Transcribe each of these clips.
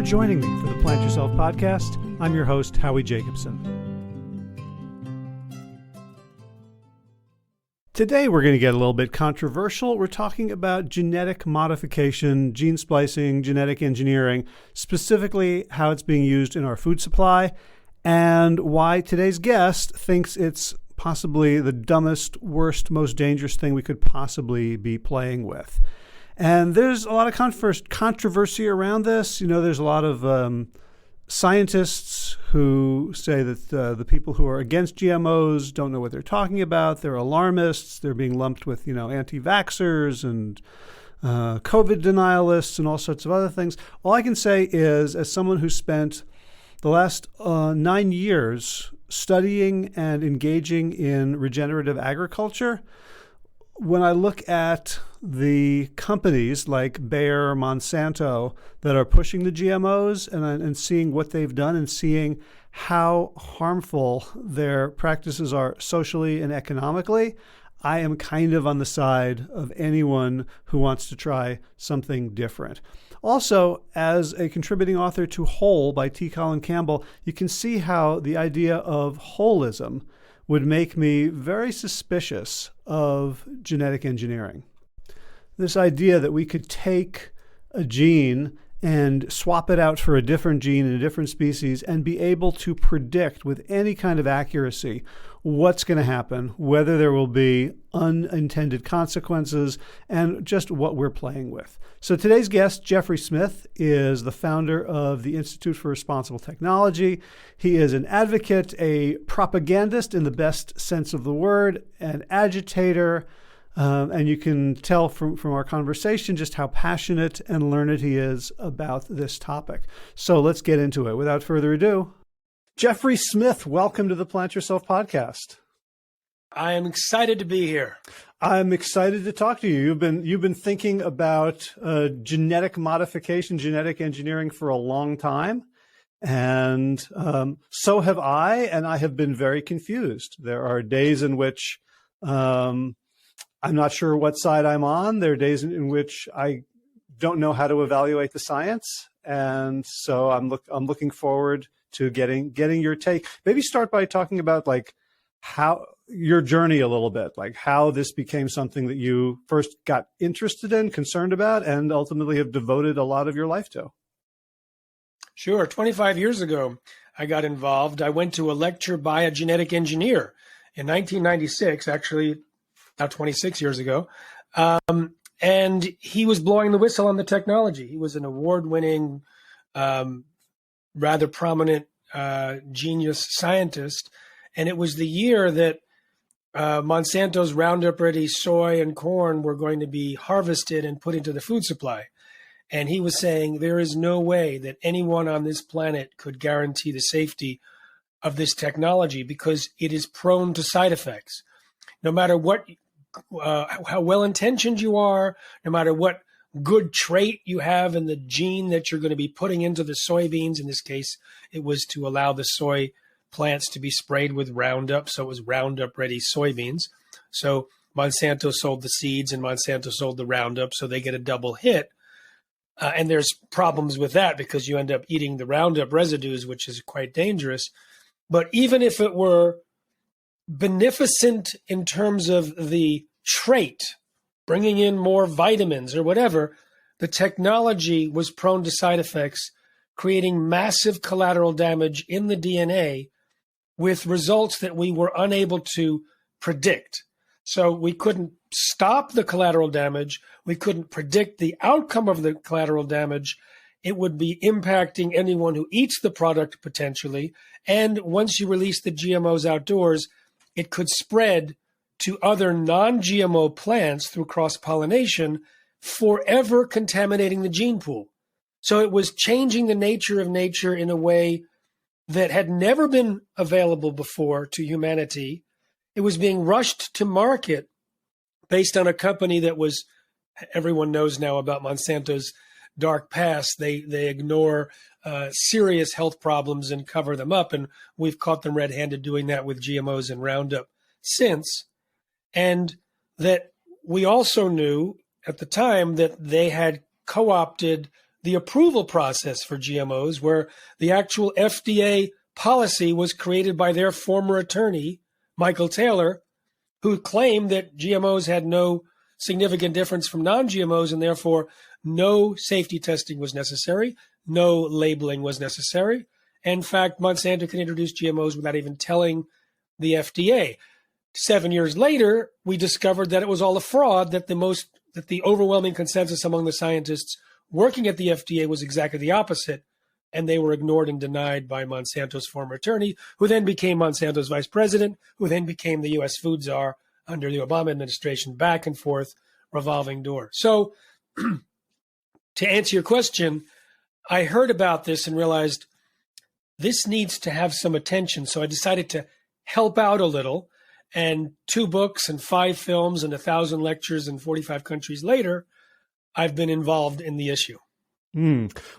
for joining me for the Plant Yourself podcast. I'm your host, Howie Jacobson. Today we're going to get a little bit controversial. We're talking about genetic modification, gene splicing, genetic engineering, specifically how it's being used in our food supply, and why today's guest thinks it's possibly the dumbest, worst, most dangerous thing we could possibly be playing with. And there's a lot of controversy around this. You know, there's a lot of scientists who say that the people who are against GMOs don't know what they're talking about. They're alarmists. They're being lumped with, anti-vaxxers and COVID denialists and all sorts of other things. All I can say is, as someone who spent the last 9 years studying and engaging in regenerative agriculture, when I look at the companies like Bayer, Monsanto that are pushing the GMOs and seeing what they've done and seeing how harmful their practices are socially and economically, I am kind of on the side of anyone who wants to try something different. Also, as a contributing author to Whole by T. Colin Campbell, you can see how the idea of holism would make me very suspicious of genetic engineering. This idea that we could take a gene and swap it out for a different gene in a different species and be able to predict with any kind of accuracy what's going to happen, whether there will be unintended consequences, and just what we're playing with. So today's guest, Jeffrey Smith, is the founder of the Institute for Responsible Technology. He is an advocate, a propagandist in the best sense of the word, an agitator, and you can tell from our conversation just how passionate and learned he is about this topic. So let's get into it. Without further ado, Jeffrey Smith, welcome to the Plant Yourself podcast. I am excited to be here. I'm excited to talk to you. You've been thinking about genetic modification, genetic engineering for a long time, and so have I. And I have been very confused. There are days in which I'm not sure what side I'm on. There are days in which I don't know how to evaluate the science, and so I'm looking forward to getting your take. Maybe start by talking about how your journey a little bit, like how this became something that you first got interested in, concerned about, and ultimately have devoted a lot of your life to. Sure. 25 years ago, I got involved. I went to a lecture by a genetic engineer in 1996, actually now 26 years ago. And he was blowing the whistle on the technology. He was an award-winning, rather prominent genius scientist. And it was the year that Monsanto's Roundup Ready soy and corn were going to be harvested and put into the food supply. And he was saying there is no way that anyone on this planet could guarantee the safety of this technology because it is prone to side effects. No matter what, how well-intentioned you are, no matter what good trait you have in the gene that you're going to be putting into the soybeans. In this case, it was to allow the soy plants to be sprayed with Roundup. So it was Roundup Ready soybeans. So Monsanto sold the seeds and Monsanto sold the Roundup. So they get a double hit. And there's problems with that because you end up eating the Roundup residues, which is quite dangerous. But even if it were beneficent in terms of the trait, bringing in more vitamins or whatever, the technology was prone to side effects, creating massive collateral damage in the DNA with results that we were unable to predict. So we couldn't stop the collateral damage. We couldn't predict the outcome of the collateral damage. It would be impacting anyone who eats the product potentially. And once you release the GMOs outdoors, it could spread to other non-GMO plants through cross-pollination, forever contaminating the gene pool. So it was changing the nature of nature in a way that had never been available before to humanity. It was being rushed to market based on a company that was, everyone knows now about Monsanto's dark past. They ignore serious health problems and cover them up. And we've caught them red-handed doing that with GMOs and Roundup since. And that we also knew at the time that they had co-opted the approval process for GMOs, where the actual FDA policy was created by their former attorney, Michael Taylor, who claimed that GMOs had no significant difference from non-GMOs, and therefore no safety testing was necessary, no labeling was necessary. In fact, Monsanto can introduce GMOs without even telling the FDA. 7 years later, we discovered that it was all a fraud, that the overwhelming consensus among the scientists working at the FDA was exactly the opposite, and they were ignored and denied by Monsanto's former attorney, who then became Monsanto's vice president, who then became the U.S. food czar under the Obama administration, back and forth, revolving door. So to answer your question, I heard about this and realized this needs to have some attention. So I decided to help out a little. And 2 books and 5 films and 1,000 lectures in 45 countries later, I've been involved in the issue.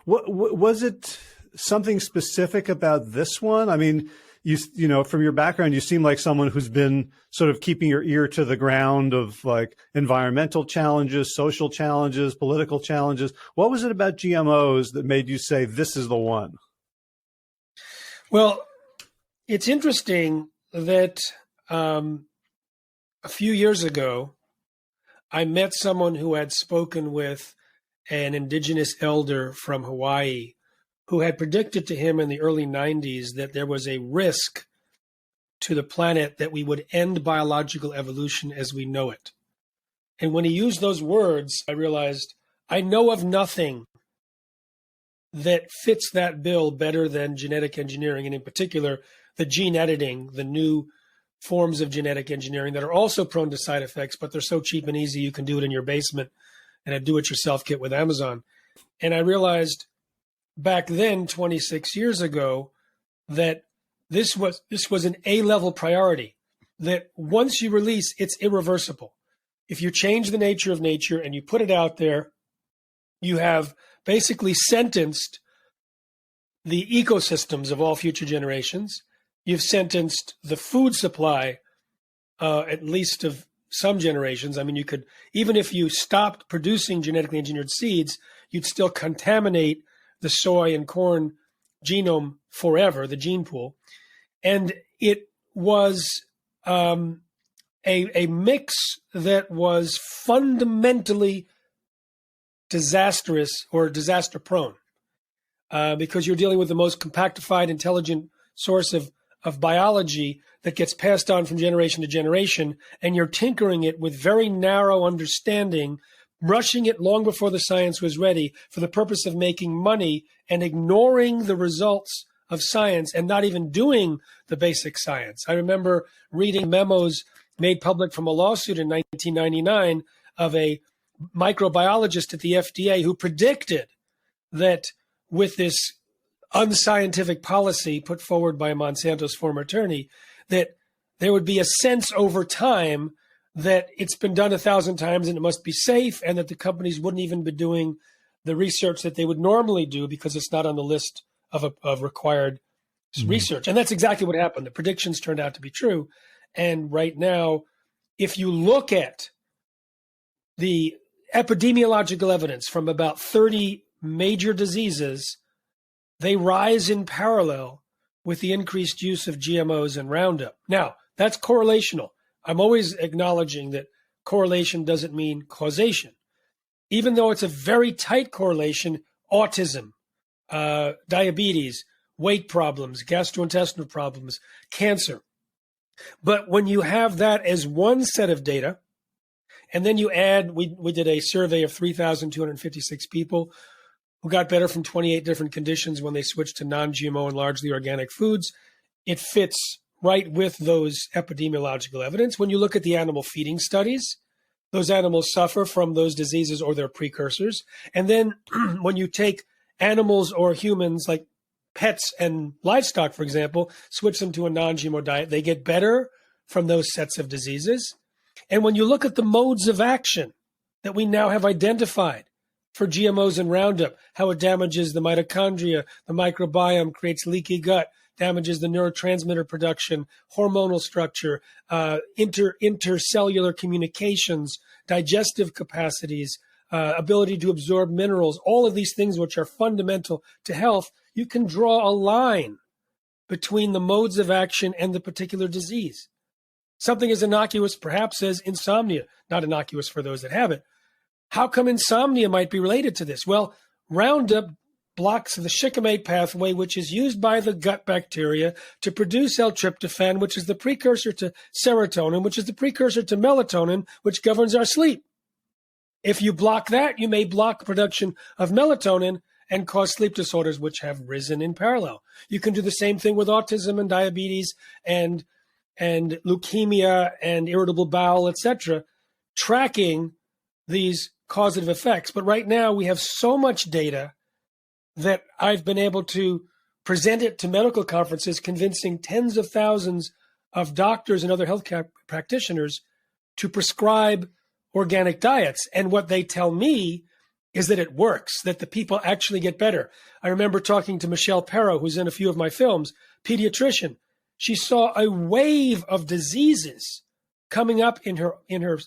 What was it? Something specific about this one? I mean, you know, from your background, you seem like someone who's been sort of keeping your ear to the ground of like environmental challenges, social challenges, political challenges. What was it about GMOs that made you say this is the one? Well, it's interesting that a few years ago, I met someone who had spoken with an indigenous elder from Hawaii who had predicted to him in the early 90s that there was a risk to the planet that we would end biological evolution as we know it. And when he used those words, I realized I know of nothing that fits that bill better than genetic engineering, and in particular, the gene editing, the new forms of genetic engineering that are also prone to side effects, but they're so cheap and easy you can do it in your basement in a do-it-yourself kit with Amazon. And I realized back then, 26 years ago, that this was an A-level priority, that once you release, it's irreversible. If you change the nature of nature and you put it out there, you have basically sentenced the ecosystems of all future generations. You've sentenced the food supply, at least of some generations. I mean, you could, even if you stopped producing genetically engineered seeds, you'd still contaminate the soy and corn genome forever, the gene pool. And it was a mix that was fundamentally disastrous or disaster prone, because you're dealing with the most compactified, intelligent source of biology that gets passed on from generation to generation, and you're tinkering it with very narrow understanding, rushing it long before the science was ready for the purpose of making money and ignoring the results of science and not even doing the basic science. I remember reading memos made public from a lawsuit in 1999 of a microbiologist at the FDA who predicted that with this unscientific policy put forward by Monsanto's former attorney, that there would be a sense over time that it's been done 1,000 times and it must be safe, and that the companies wouldn't even be doing the research that they would normally do because it's not on the list of required research. And that's exactly what happened. The predictions turned out to be true. And right now, if you look at the epidemiological evidence from about 30 major diseases, they rise in parallel with the increased use of GMOs and Roundup. Now, that's correlational. I'm always acknowledging that correlation doesn't mean causation. Even though it's a very tight correlation, autism, diabetes, weight problems, gastrointestinal problems, cancer. But when you have that as one set of data, and then you add, we did a survey of 3,256 people who got better from 28 different conditions when they switched to non-GMO and largely organic foods. It fits right with those epidemiological evidence. When you look at the animal feeding studies, those animals suffer from those diseases or their precursors. And then when you take animals or humans, like pets and livestock, for example, switch them to a non-GMO diet, they get better from those sets of diseases. And when you look at the modes of action that we now have identified for GMOs and Roundup, how it damages the mitochondria, the microbiome, creates leaky gut, damages the neurotransmitter production, hormonal structure, intercellular communications, digestive capacities, ability to absorb minerals, all of these things which are fundamental to health, you can draw a line between the modes of action and the particular disease. Something as innocuous perhaps as insomnia, not innocuous for those that have it. How come insomnia might be related to this? Well, Roundup blocks the shikimate pathway, which is used by the gut bacteria to produce L-tryptophan, which is the precursor to serotonin, which is the precursor to melatonin, which governs our sleep. If you block that, you may block production of melatonin and cause sleep disorders, which have risen in parallel. You can do the same thing with autism and diabetes and leukemia and irritable bowel, etc., tracking these causative effects. But right now we have so much data that I've been able to present it to medical conferences, convincing tens of thousands of doctors and other healthcare practitioners to prescribe organic diets. And what they tell me is that it works, that the people actually get better. I remember talking to Michelle Perro, who's in a few of my films, pediatrician. She saw a wave of diseases coming up in her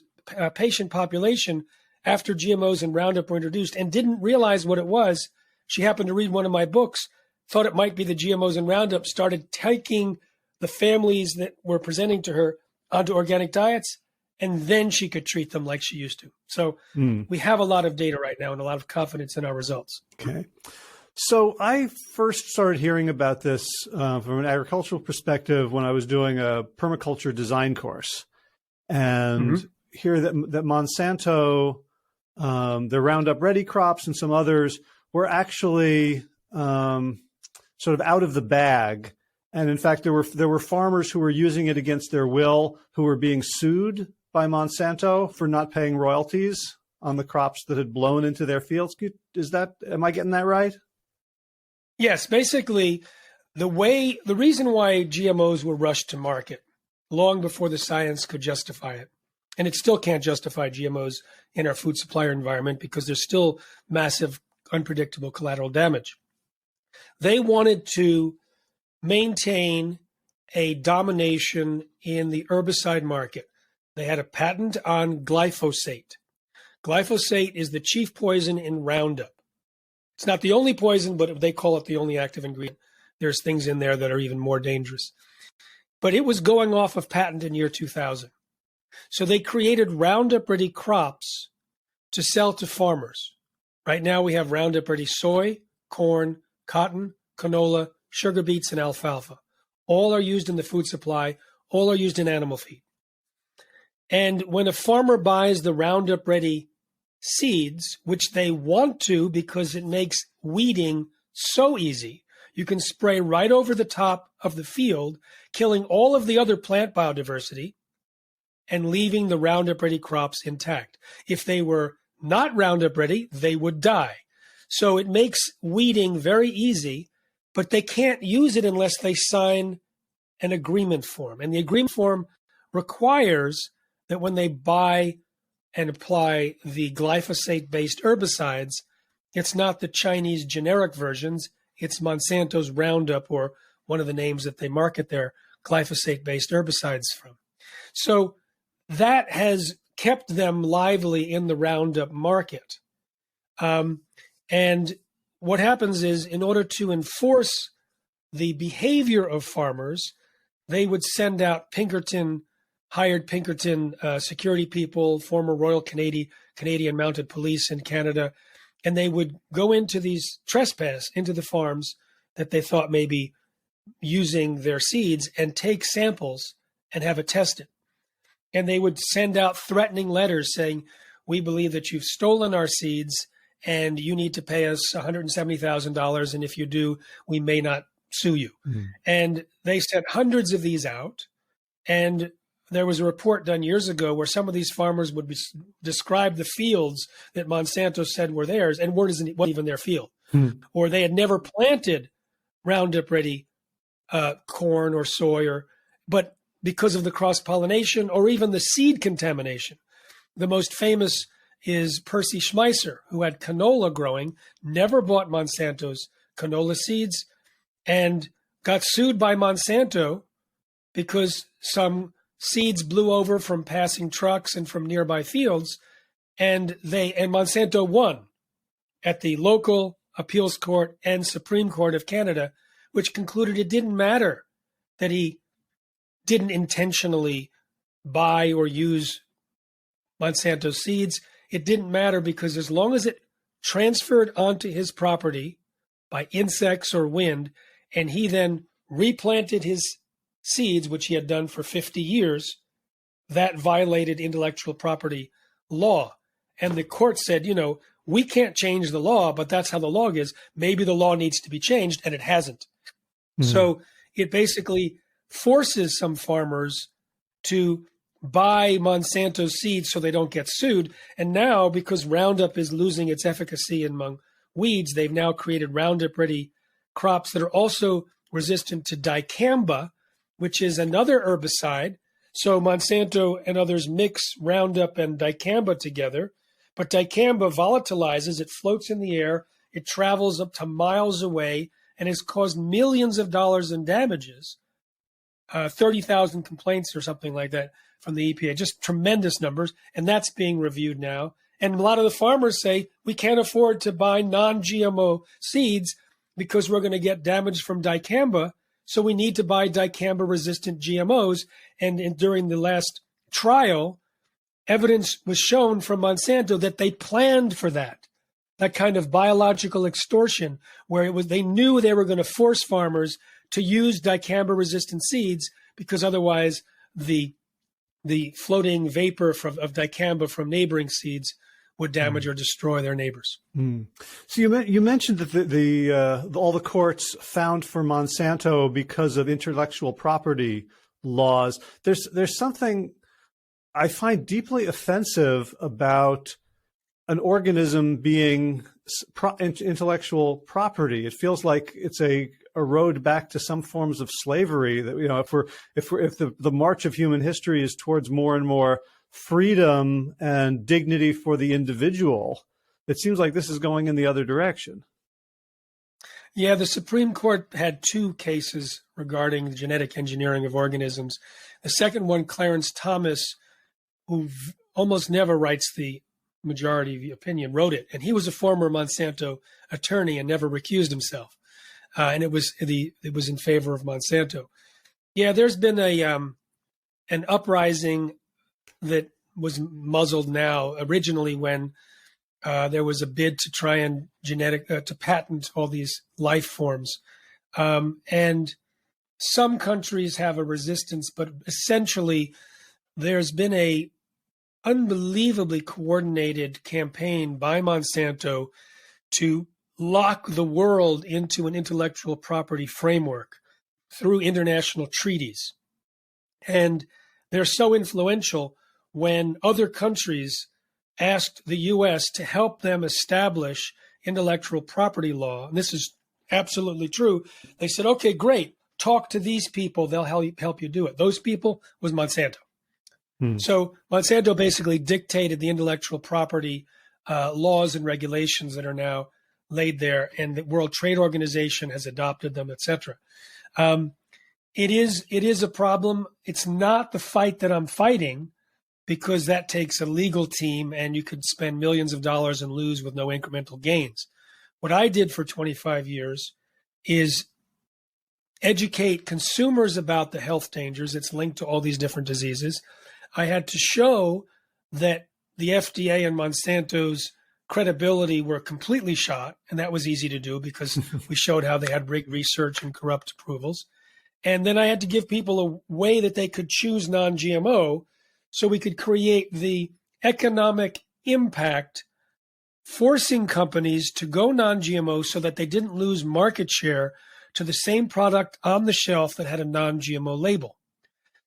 patient population after GMOs and Roundup were introduced and didn't realize what it was. She happened to read one of my books, thought it might be the GMOs and Roundup, started taking the families that were presenting to her onto organic diets, and then she could treat them like she used to. So we have a lot of data right now and a lot of confidence in our results. Okay. So I first started hearing about this from an agricultural perspective when I was doing a permaculture design course. And hear that Monsanto, the Roundup Ready crops and some others were actually sort of out of the bag. And in fact, there were farmers who were using it against their will, who were being sued by Monsanto for not paying royalties on the crops that had blown into their fields. Am I getting that right? Yes, basically the reason why GMOs were rushed to market long before the science could justify it, and it still can't justify GMOs in our food supplier environment because there's still massive, unpredictable collateral damage. They wanted to maintain a domination in the herbicide market. They had a patent on glyphosate. Glyphosate is the chief poison in Roundup. It's not the only poison, but they call it the only active ingredient. There's things in there that are even more dangerous. But it was going off of patent in year 2000. So they created Roundup Ready crops to sell to farmers. Right now we have Roundup Ready soy, corn, cotton, canola, sugar beets, and alfalfa. All are used in the food supply. All are used in animal feed. And when a farmer buys the Roundup Ready seeds, which they want to because it makes weeding so easy, you can spray right over the top of the field, killing all of the other plant biodiversity and leaving the Roundup Ready crops intact. If they were not Roundup Ready, they would die. So it makes weeding very easy, but they can't use it unless they sign an agreement form. And the agreement form requires that when they buy and apply the glyphosate-based herbicides, it's not the Chinese generic versions, it's Monsanto's Roundup, or one of the names that they market their glyphosate-based herbicides from. So that has kept them lively in the Roundup market. And what happens is, in order to enforce the behavior of farmers, they would send out hired Pinkerton security people, former Royal Canadian Mounted Police in Canada, and they would go into into the farms that they thought may be using their seeds and take samples and have it tested. And they would send out threatening letters saying, we believe that you've stolen our seeds and you need to pay us $170,000. And if you do, we may not sue you. And they sent hundreds of these out. And there was a report done years ago where some of these farmers would describe the fields that Monsanto said were theirs and wasn't even their field. Or they had never planted Roundup Ready corn or soy, but because of the cross-pollination or even the seed contamination. The most famous is Percy Schmeisser, who had canola growing, never bought Monsanto's canola seeds, and got sued by Monsanto because some seeds blew over from passing trucks and from nearby fields, And Monsanto won at the local appeals court and Supreme Court of Canada, which concluded it didn't matter that he didn't intentionally buy or use Monsanto seeds. It didn't matter because as long as it transferred onto his property by insects or wind, and he then replanted his seeds, which he had done for 50 years, that violated intellectual property law. And the court said, we can't change the law, but that's how the law is. Maybe the law needs to be changed, and it hasn't. Mm-hmm. So it basically forces some farmers to buy Monsanto seeds so they don't get sued. And now, because Roundup is losing its efficacy among weeds, they've now created Roundup-ready crops that are also resistant to dicamba, which is another herbicide. So Monsanto and others mix Roundup and dicamba together, but dicamba volatilizes, it floats in the air, it travels up to miles away, and has caused millions of dollars in damages, 30,000 complaints or something like that from the EPA, just tremendous numbers, and that's being reviewed now. And a lot of the farmers say, we can't afford to buy non-GMO seeds because we're going to get damage from dicamba, so we need to buy dicamba-resistant GMOs. And during the last trial, evidence was shown from Monsanto that they planned for that kind of biological extortion, where they knew they were going to force farmers to use dicamba-resistant seeds because otherwise the floating vapor of dicamba from neighboring seeds would damage or destroy their neighbors. Mm. So you mentioned that all the courts found for Monsanto because of intellectual property laws. There's something I find deeply offensive about an organism being intellectual property. It feels like it's a road back to some forms of slavery. That if the march of human history is towards more and more freedom and dignity for the individual, it seems like this is going in the other direction. Yeah, the Supreme Court had two cases regarding the genetic engineering of organisms. The second one, Clarence Thomas, who almost never writes the majority opinion, wrote it. And he was a former Monsanto attorney and never recused himself. And it was in favor of Monsanto. Yeah, there's been an uprising that was muzzled now. Originally, when there was a bid to try and to patent all these life forms, and some countries have a resistance, but essentially, there's been a unbelievably coordinated campaign by Monsanto to lock the world into an intellectual property framework through international treaties. And they're so influential. When other countries asked the U.S. to help them establish intellectual property law, and this is absolutely true, they said, okay, great, talk to these people, they'll help you do it. Those people was Monsanto. So Monsanto basically dictated the intellectual property laws and regulations that are now laid there, and the World Trade Organization has adopted them, etc. It is a problem. It's not the fight that I'm fighting, because that takes a legal team, and you could spend millions of dollars and lose with no incremental gains. What I did for 25 years is educate consumers about the health dangers. It's linked to all these different diseases. I had to show that the FDA and Monsanto's credibility were completely shot, and that was easy to do because we showed how they had rigged research and corrupt approvals. And then I had to give people a way that they could choose non-GMO so we could create the economic impact, forcing companies to go non-GMO so that they didn't lose market share to the same product on the shelf that had a non-GMO label.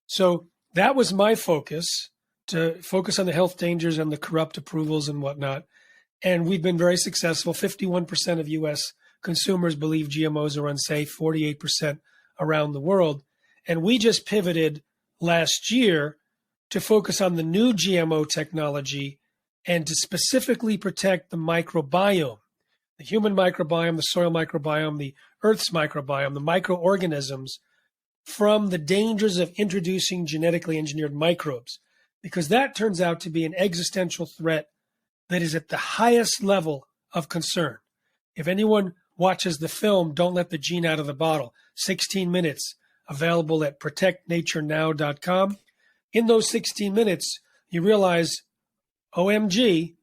So that was my focus, to focus on the health dangers and the corrupt approvals and whatnot. And we've been very successful. 51% of U.S. consumers believe GMOs are unsafe, 48% around the world. And we just pivoted last year to focus on the new GMO technology and to specifically protect the microbiome, the human microbiome, the soil microbiome, the Earth's microbiome, the microorganisms, from the dangers of introducing genetically engineered microbes, because that turns out to be an existential threat that is at the highest level of concern. If anyone watches the film, Don't Let the Gene Out of the Bottle, 16 minutes, available at protectnaturenow.com. In those 16 minutes, you realize, OMG,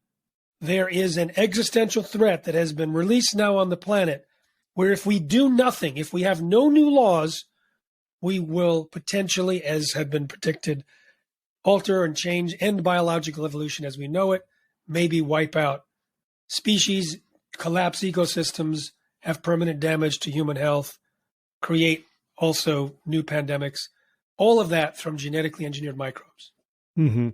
there is an existential threat that has been released now on the planet where if we do nothing, if we have no new laws, we will potentially, as had been predicted, alter and change, end biological evolution as we know it, maybe wipe out species, collapse ecosystems, have permanent damage to human health, create also new pandemics, all of that from genetically engineered microbes. Mm-hmm.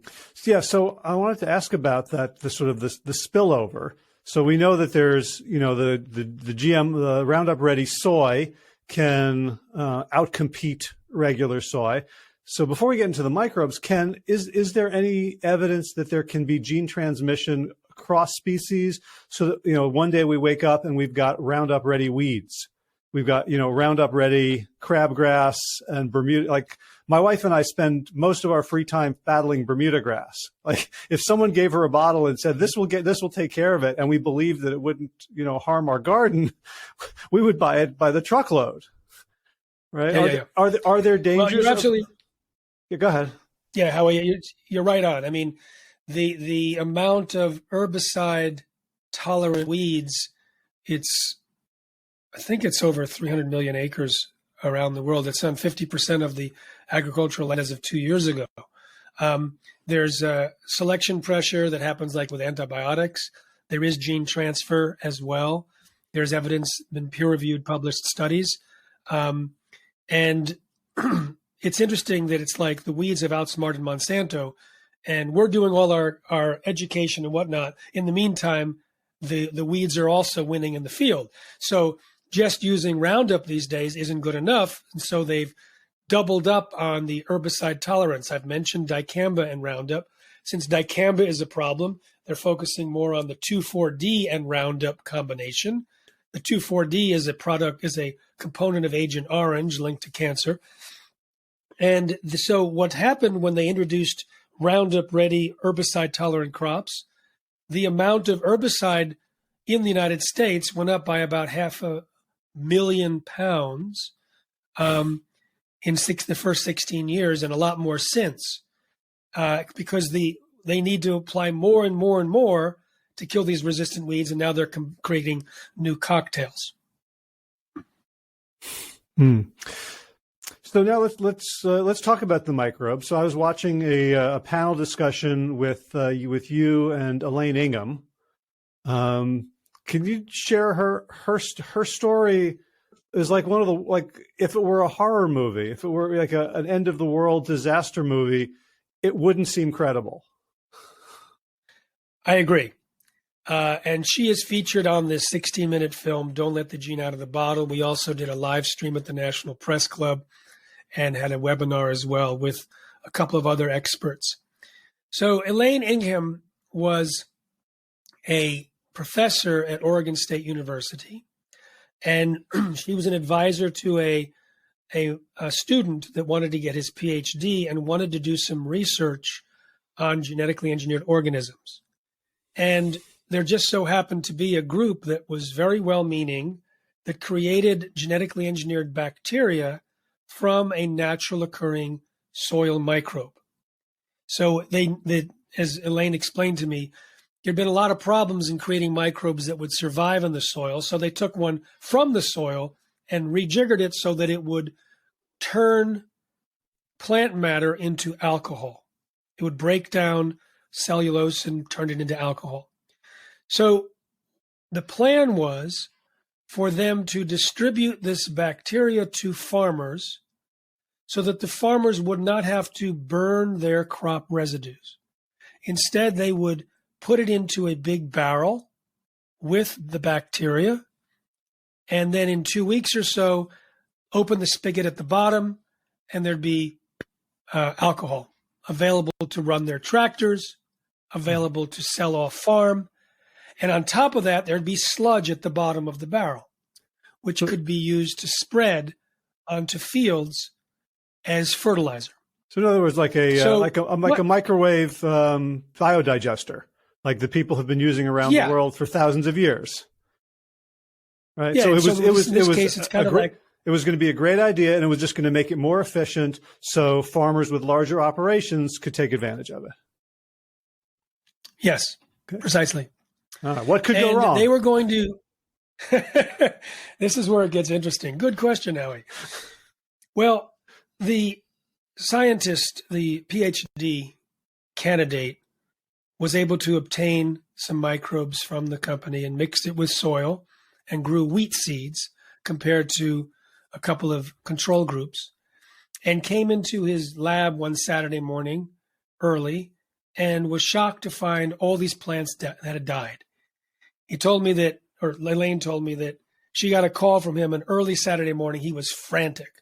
Yeah, so I wanted to ask about that, the spillover. So we know that there's, the Roundup Ready soy can outcompete regular soy. So before we get into the microbes, is there any evidence that there can be gene transmission across species? So that, one day we wake up and we've got Roundup Ready weeds. We've got, Roundup Ready crabgrass and Bermuda. Like my wife and I spend most of our free time battling Bermuda grass. Like if someone gave her a bottle and said, this will take care of it, and we believed that it wouldn't, harm our garden, we would buy it by the truckload. Right? Yeah. Are there dangers? Well, you're absolutely. Yeah, go ahead. Yeah, Howie, you're right on. I mean, the amount of herbicide tolerant weeds, I think it's over 300 million acres around the world. It's on 50% of the agricultural land as of 2 years ago. There's selection pressure that happens like with antibiotics. There is gene transfer as well. There's evidence in peer-reviewed published studies. And it's interesting that it's like the weeds have outsmarted Monsanto, and we're doing all our education and whatnot. In the meantime, the weeds are also winning in the field. So just using Roundup these days isn't good enough. And so they've doubled up on the herbicide tolerance. I've mentioned dicamba and Roundup. Since dicamba is a problem, they're focusing more on the 2,4-D and Roundup combination. The 2,4-D is a component of Agent Orange linked to cancer. And so what happened when they introduced Roundup Ready herbicide tolerant crops, the amount of herbicide in the United States went up by about 500,000 pounds in the first 16 years, and a lot more since, because they need to apply more and more and more to kill these resistant weeds, and now they're creating new cocktails. So now let's talk about the microbes. So I was watching a panel discussion with you and Elaine Ingham. Can you share her story? Is like one of the, if it were a horror movie, if it were like an end of the world disaster movie, it wouldn't seem credible. I agree. And she is featured on this 60-minute film, Don't Let the Gene Out of the Bottle. We also did a live stream at the National Press Club and had a webinar as well with a couple of other experts. So Elaine Ingham was a professor at Oregon State University, and she was an advisor to a student that wanted to get his PhD and wanted to do some research on genetically engineered organisms. And there just so happened to be a group that was very well-meaning that created genetically engineered bacteria from a natural occurring soil microbe. So they, as Elaine explained to me, there had been a lot of problems in creating microbes that would survive in the soil. So they took one from the soil and rejiggered it so that it would turn plant matter into alcohol. It would break down cellulose and turn it into alcohol. So the plan was for them to distribute this bacteria to farmers so that the farmers would not have to burn their crop residues. Instead, they would put it into a big barrel with the bacteria, and then in 2 weeks or so, open the spigot at the bottom, and there'd be alcohol available to run their tractors, available to sell off farm. And on top of that, there'd be sludge at the bottom of the barrel, which could be used to spread onto fields as fertilizer. So in other words, like a microwave biodigester. like the people have been using around Yeah. the world for thousands of years. Right. Yeah. So In this case, it's kind of like, it was going to be a great idea, and it was just going to make it more efficient so farmers with larger operations could take advantage of it. yes, precisely. What could go wrong? They were going to, this is where it gets interesting. Good question, Howie. Well, the scientist, the PhD candidate, was able to obtain some microbes from the company and mixed it with soil and grew wheat seeds compared to a couple of control groups, and came into his lab one Saturday morning early and was shocked to find all these plants that had died. He told me that, or Elaine told me that she got a call from him an early Saturday morning. He was frantic,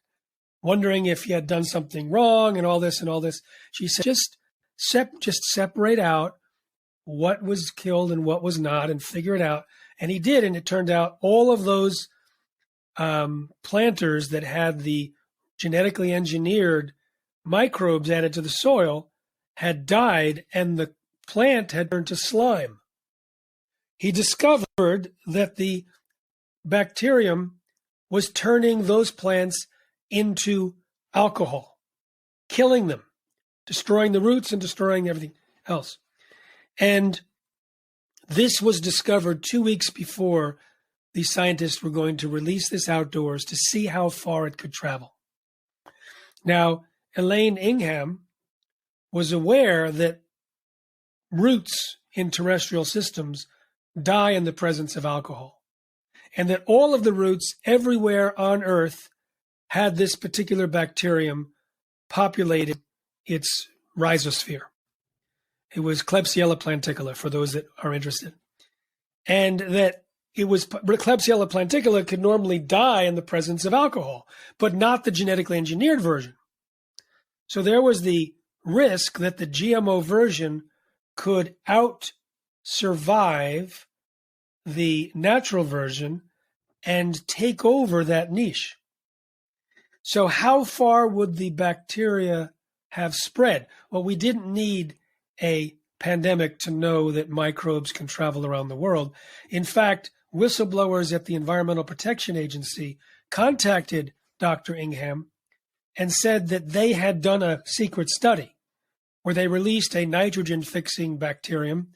wondering if he had done something wrong and all this and all this. She said, just separate out what was killed and what was not and figure it out. And he did. And it turned out all of those planters that had the genetically engineered microbes added to the soil had died, and the plant had turned to slime. He discovered that the bacterium was turning those plants into alcohol, killing them, destroying the roots and destroying everything else. And this was discovered 2 weeks before the scientists were going to release this outdoors to see how far it could travel. Now, Elaine Ingham was aware that roots in terrestrial systems die in the presence of alcohol, and that all of the roots everywhere on Earth had this particular bacterium populated its rhizosphere. It was Klebsiella planticola, for those that are interested. And that it was Klebsiella planticola could normally die in the presence of alcohol, but not the genetically engineered version. So there was the risk that the GMO version could out-survive the natural version and take over that niche. So how far would the bacteria have spread? Well, we didn't need a pandemic to know that microbes can travel around the world. In fact, whistleblowers at the Environmental Protection Agency contacted Dr. Ingham and said that they had done a secret study where they released a nitrogen-fixing bacterium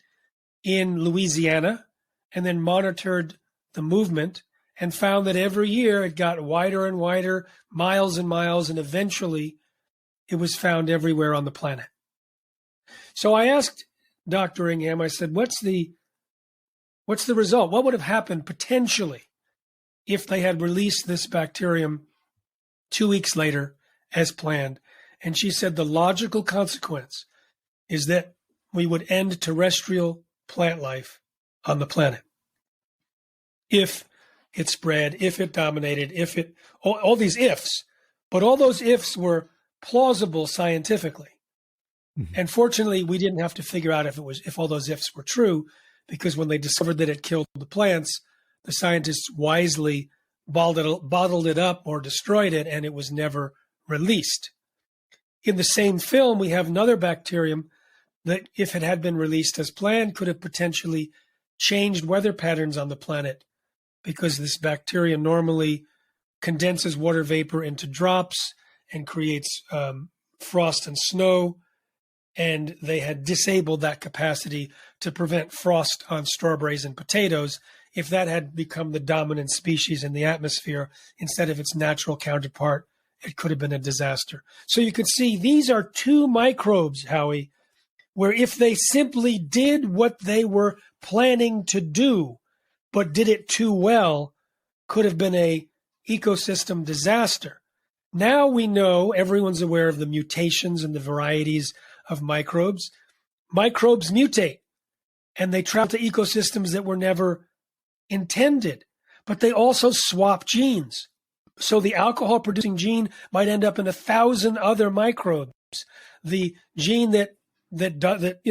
in Louisiana and then monitored the movement and found that every year it got wider and wider, miles and miles, and eventually it was found everywhere on the planet. So I asked Dr. Ingham, I said, what's the result? What would have happened potentially if they had released this bacterium 2 weeks later as planned? And she said the logical consequence is that we would end terrestrial plant life on the planet. If it spread, if it dominated, if it, all these ifs, but all those ifs were plausible scientifically. Mm-hmm. And fortunately, we didn't have to figure out if all those ifs were true, because when they discovered that it killed the plants, the scientists wisely bottled it up or destroyed it, and it was never released. In the same film, we have another bacterium that, if it had been released as planned, could have potentially changed weather patterns on the planet, because this bacteria normally condenses water vapor into drops and creates frost and snow. And they had disabled that capacity to prevent frost on strawberries and potatoes. If that had become the dominant species in the atmosphere instead of its natural counterpart, it could have been a disaster. So you could see these are two microbes, Howie, where if they simply did what they were planning to do, but did it too well, could have been a ecosystem disaster. Now we know, everyone's aware of the mutations and the varieties of microbes. Microbes mutate, and they travel to ecosystems that were never intended, but they also swap genes. So the alcohol-producing gene might end up in 1,000 other microbes. The gene that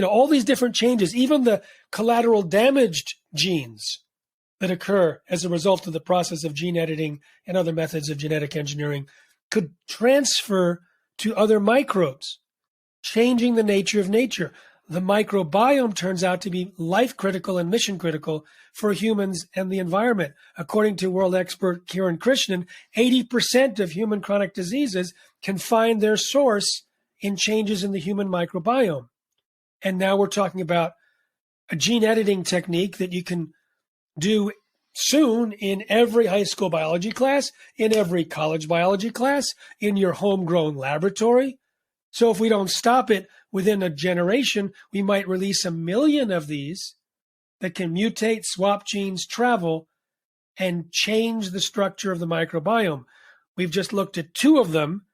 all these different changes, even the collateral damaged genes that occur as a result of the process of gene editing and other methods of genetic engineering, could transfer to other microbes, changing the nature of nature. the microbiome turns out to be life critical and mission critical for humans and the environment. According to world expert Kiran Krishnan, 80% of human chronic diseases can find their source in changes in the human microbiome. And now we're talking about a gene editing technique that you can do soon in every high school biology class, in every college biology class, in your homegrown laboratory. So if we don't stop it within a generation, we might release 1 million of these that can mutate, swap genes, travel, and change the structure of the microbiome. We've just looked at 2 of them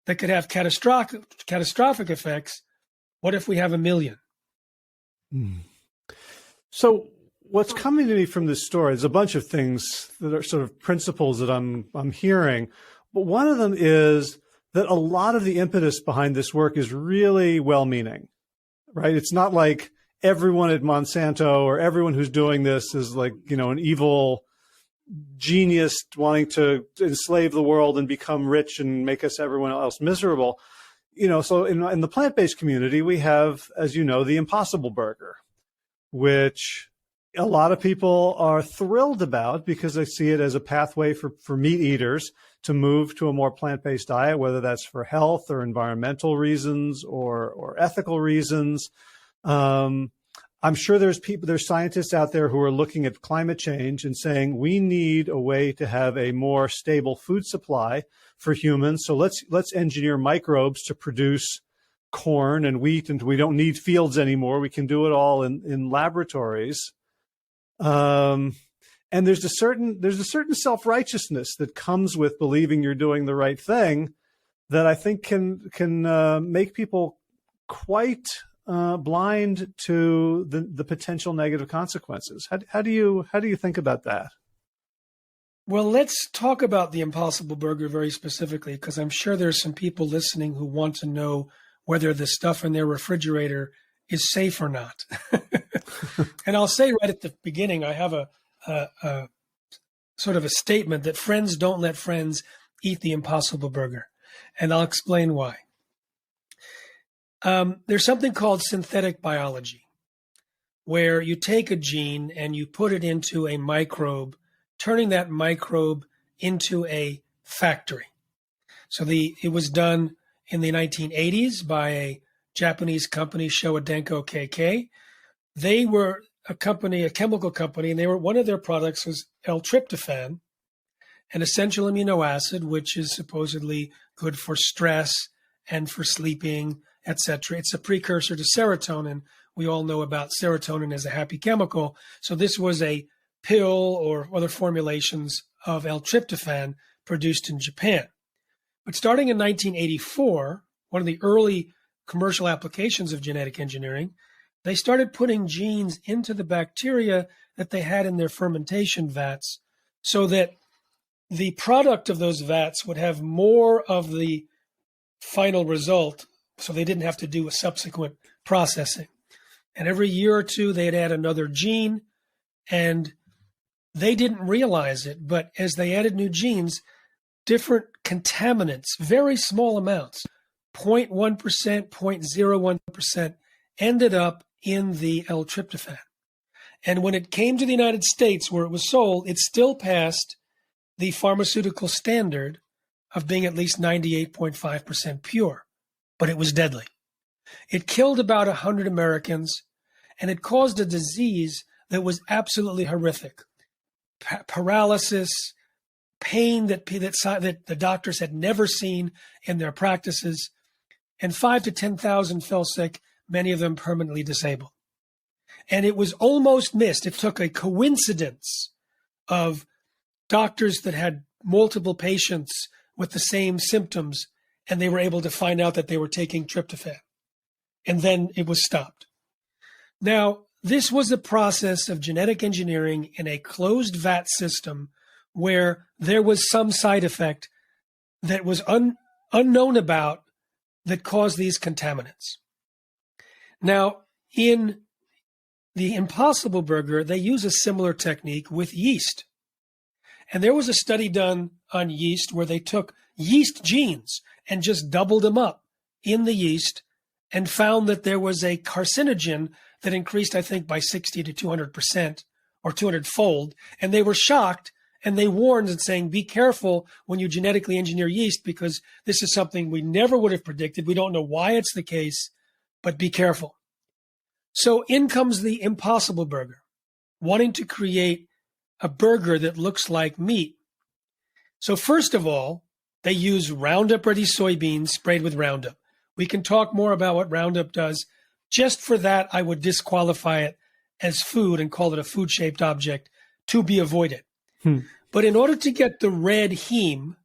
that could have catastrophic effects. What if we have 1 million? So what's coming to me from this story is a bunch of things that are sort of principles that I'm hearing. But one of them is that a lot of the impetus behind this work is really well-meaning, right? It's not like everyone at Monsanto or everyone who's doing this is like, an evil genius wanting to enslave the world and become rich and make us everyone else miserable. So in the plant-based community, we have, as you know, the Impossible Burger, which a lot of people are thrilled about because they see it as a pathway for meat eaters to move to a more plant-based diet, whether that's for health or environmental reasons or ethical reasons. I'm sure there's scientists out there who are looking at climate change and saying we need a way to have a more stable food supply for humans. So let's engineer microbes to produce corn and wheat, and we don't need fields anymore. We can do it all in laboratories. And there's a certain self-righteousness that comes with believing you're doing the right thing that I think can make people quite blind to the potential negative consequences. How do you think about that? Well, let's talk about the Impossible Burger very specifically, because I'm sure there's some people listening who want to know whether the stuff in their refrigerator is safe or not. And I'll say right at the beginning, I have a sort of a statement that friends don't let friends eat the Impossible Burger. And I'll explain why. There's something called synthetic biology, where you take a gene and you put it into a microbe, turning that microbe into a factory. So it was done in the 1980s by a Japanese company, Showa Denko KK. They were a chemical company, and one of their products was L-tryptophan, an essential amino acid, which is supposedly good for stress and for sleeping, etc. It's a precursor to serotonin. We all know about serotonin as a happy chemical. So this was a pill or other formulations of L-tryptophan produced in Japan. But starting in 1984, one of the early commercial applications of genetic engineering, they started putting genes into the bacteria that they had in their fermentation vats so that the product of those vats would have more of the final result, so they didn't have to do a subsequent processing. And every year or two, they'd add another gene, and they didn't realize it, but as they added new genes, different contaminants, very small amounts, 0.1%, 0.01%, ended up in the L-tryptophan. And when it came to the United States where it was sold, it still passed the pharmaceutical standard of being at least 98.5% pure, but it was deadly. It killed about 100 Americans, and it caused a disease that was absolutely horrific. Paralysis, pain that the doctors had never seen in their practices, and 5,000 to 10,000 fell sick, many of them permanently disabled. And it was almost missed. It took a coincidence of doctors that had multiple patients with the same symptoms, and they were able to find out that they were taking tryptophan. And then it was stopped. Now, this was a process of genetic engineering in a closed vat system where there was some side effect that was unknown about that caused these contaminants. Now, in the Impossible Burger, they use a similar technique with yeast. And there was a study done on yeast where they took yeast genes and just doubled them up in the yeast and found that there was a carcinogen that increased, I think, by 60 to 200% or 200-fold. And they were shocked, and they warned and saying, be careful when you genetically engineer yeast, because this is something we never would have predicted. We don't know why it's the case, but be careful. So in comes the Impossible Burger, wanting to create a burger that looks like meat. So first of all, they use Roundup Ready soybeans sprayed with Roundup. We can talk more about what Roundup does. Just for that, I would disqualify it as food and call it a food-shaped object to be avoided. But in order to get the red heme,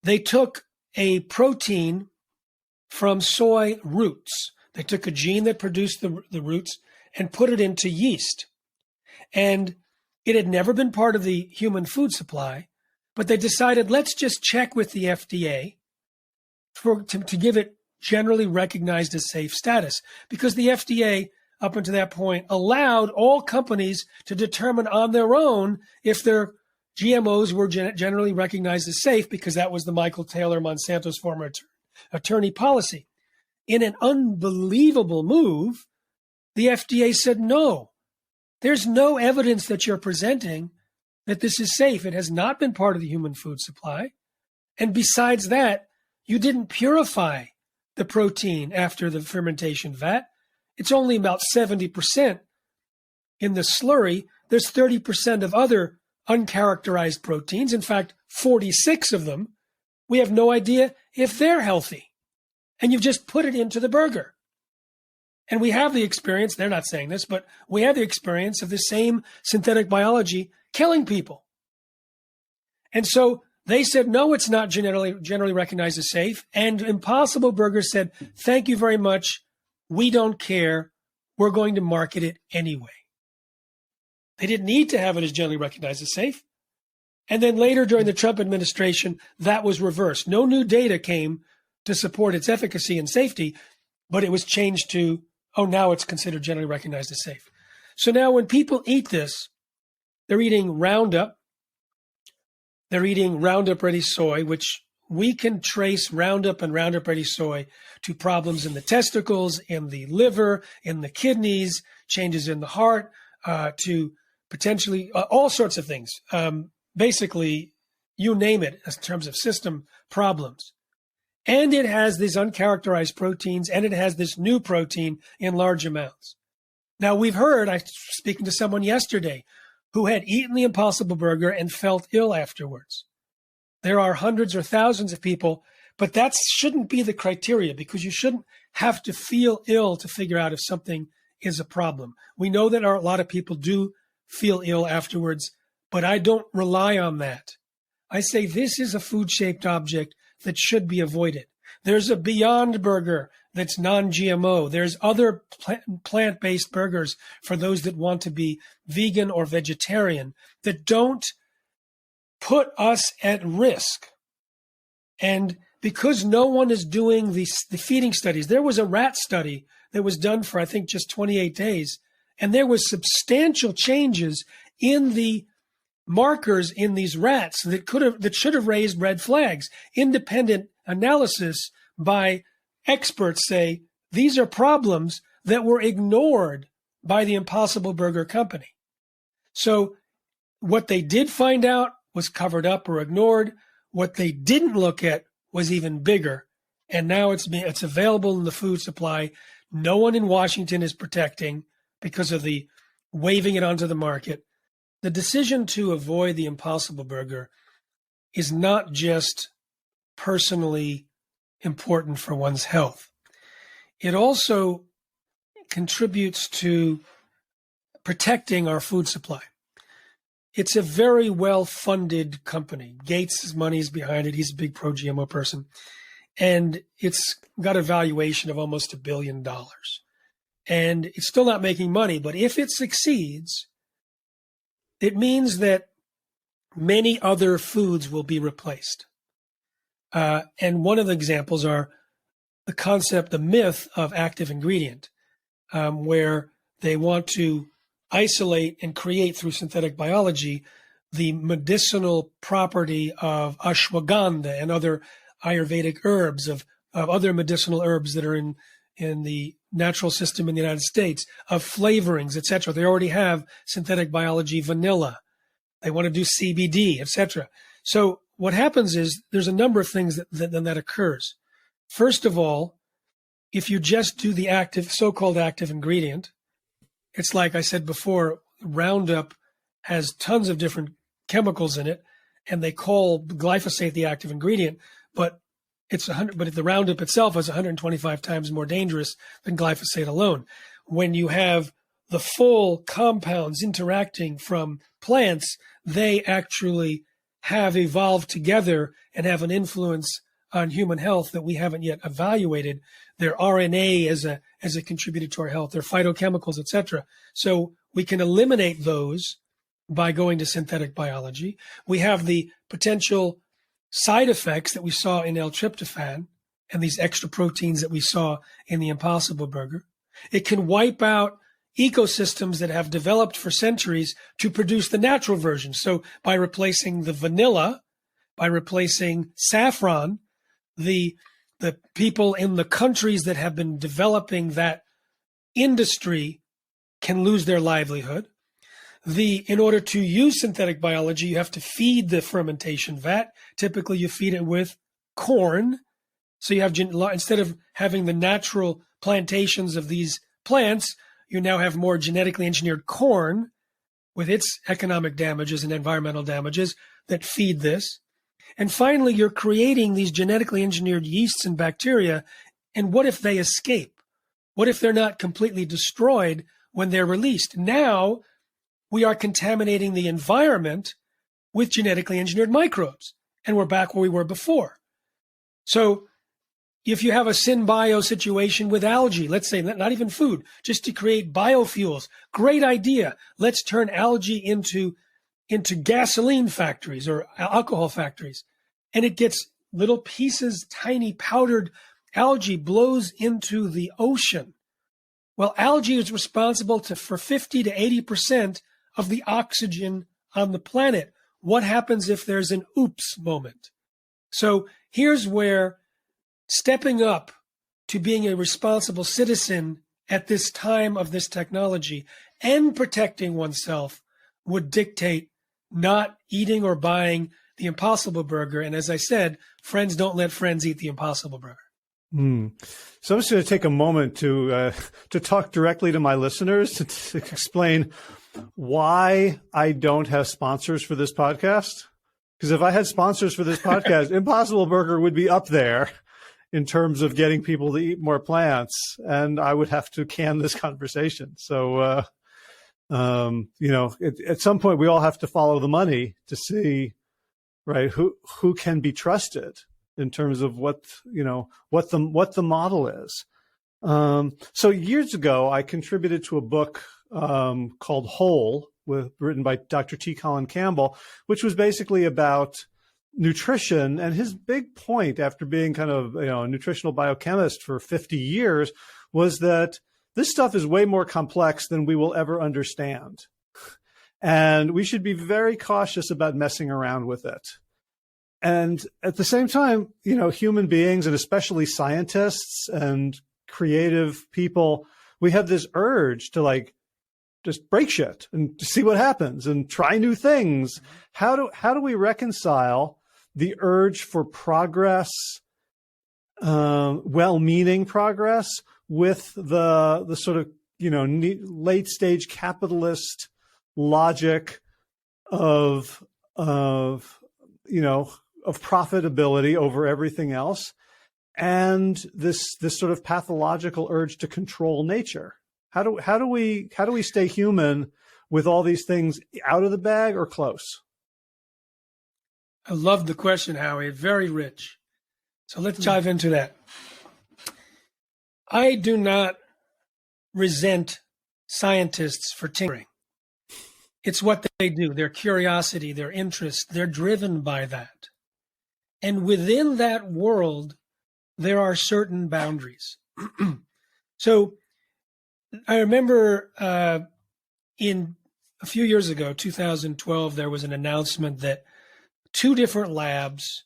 they took a protein from soy roots. They took a gene that produced the roots and put it into yeast. And it had never been part of the human food supply, but they decided, let's just check with the FDA to give it generally recognized as safe status, because the FDA, up until that point, allowed all companies to determine on their own if their GMOs were generally recognized as safe, because that was the Michael Taylor, Monsanto's former attorney policy. In an unbelievable move, the FDA said, no, there's no evidence that you're presenting that this is safe. It has not been part of the human food supply. And besides that, you didn't purify the protein after the fermentation vat. It's only about 70% in the slurry. There's 30% of other uncharacterized proteins. In fact, 46 of them. We have no idea if they're healthy. And you've just put it into the burger. And we have the experience, they're not saying this, but we have the experience of the same synthetic biology killing people. And so they said, no, it's not generally recognized as safe. And Impossible Burger said, thank you very much. We don't care. We're going to market it anyway. They didn't need to have it as generally recognized as safe. And then later during the Trump administration, that was reversed. No new data came to support its efficacy and safety, but it was changed to, oh, now it's considered generally recognized as safe. So now when people eat this, they're eating Roundup. They're eating Roundup Ready soy, which we can trace Roundup and Roundup Ready soy to problems in the testicles, in the liver, in the kidneys, changes in the heart, to potentially all sorts of things. Basically, you name it in terms of system problems. And it has these uncharacterized proteins, and it has this new protein in large amounts. Now, we've heard, I was speaking to someone yesterday who had eaten the Impossible Burger and felt ill afterwards. There are hundreds or thousands of people, but that shouldn't be the criteria, because you shouldn't have to feel ill to figure out if something is a problem. We know that a lot of people do feel ill afterwards, but I don't rely on that. I say this is a food-shaped object that should be avoided. There's a Beyond Burger that's non-GMO. There's other plant-based burgers for those that want to be vegan or vegetarian that don't put us at risk. And because no one is doing the feeding studies, there was a rat study that was done for, I think, just 28 days, and there was substantial changes in the markers in these rats that should have raised red flags. Independent analysis by experts say these are problems that were ignored by the Impossible Burger company. So what they did find out was covered up or ignored. What they didn't look at was even bigger. And now it's available in the food supply. No one in Washington is protecting because of the waving it onto the market. The decision to avoid the Impossible Burger is not just personally important for one's health. It also contributes to protecting our food supply. It's a very well-funded company. Gates' money is behind it. He's a big pro-GMO person. And it's got a valuation of almost $1 billion. And it's still not making money, but if it succeeds, it means that many other foods will be replaced. And one of the examples are the concept, the myth of active ingredient, where they want to isolate and create through synthetic biology the medicinal property of ashwagandha and other Ayurvedic herbs, of other medicinal herbs that are in in the natural system in the United States of flavorings, etc. They already have synthetic biology vanilla. They want to do CBD, etc. So what happens is there's a number of things that occurs. First of all, if you just do the so-called active ingredient, it's like I said before, Roundup has tons of different chemicals in it, and they call glyphosate the active ingredient, but the Roundup itself is 125 times more dangerous than glyphosate alone. When you have the full compounds interacting from plants, they actually have evolved together and have an influence on human health that we haven't yet evaluated. Their RNA as a contributor to our health, their phytochemicals, etc. So we can eliminate those by going to synthetic biology. We have the potential side effects that we saw in L-tryptophan and these extra proteins that we saw in the Impossible Burger. It can wipe out ecosystems that have developed for centuries to produce the natural version. So by replacing the vanilla, by replacing saffron, the people in the countries that have been developing that industry can lose their livelihood. In order to use synthetic biology, you have to feed the fermentation vat. Typically, you feed it with corn. So you have, instead of having the natural plantations of these plants, you now have more genetically engineered corn with its economic damages and environmental damages that feed this. And finally, you're creating these genetically engineered yeasts and bacteria. And what if they escape? What if they're not completely destroyed when they're released? Now, we are contaminating the environment with genetically engineered microbes, and we're back where we were before. So if you have a synbio situation with algae, let's say not even food, just to create biofuels, great idea. Let's turn algae into gasoline factories or alcohol factories. And it gets little pieces, tiny powdered algae blows into the ocean. Well, algae is responsible for 50 to 80% of the oxygen on the planet. What happens if there's an oops moment? So here's where stepping up to being a responsible citizen at this time of this technology and protecting oneself would dictate not eating or buying the Impossible Burger. And as I said, friends don't let friends eat the Impossible Burger. So I'm just going to take a moment to talk directly to my listeners to explain why I don't have sponsors for this podcast. Because if I had sponsors for this podcast, Impossible Burger would be up there in terms of getting people to eat more plants, and I would have to can this conversation. So, at some point we all have to follow the money to see, right, who can be trusted in terms of what the model is. So years ago, I contributed to a book called Whole, written by Dr. T. Colin Campbell, which was basically about nutrition. And his big point, after being kind of a nutritional biochemist for 50 years, was that this stuff is way more complex than we will ever understand. And we should be very cautious about messing around with it. And at the same time, human beings, and especially scientists and creative people, we have this urge to just break shit and to see what happens and try new things. How do we reconcile the urge for progress, well-meaning progress, with the sort of late stage capitalist logic of profitability over everything else, and this sort of pathological urge to control nature? How do we stay human with all these things out of the bag or close? I love the question, Howie. Very rich. So let's dive into that. I do not resent scientists for tinkering. It's what they do, their curiosity, their interest, they're driven by that. And within that world, there are certain boundaries. So I remember in a few years ago, 2012, there was an announcement that 2 different labs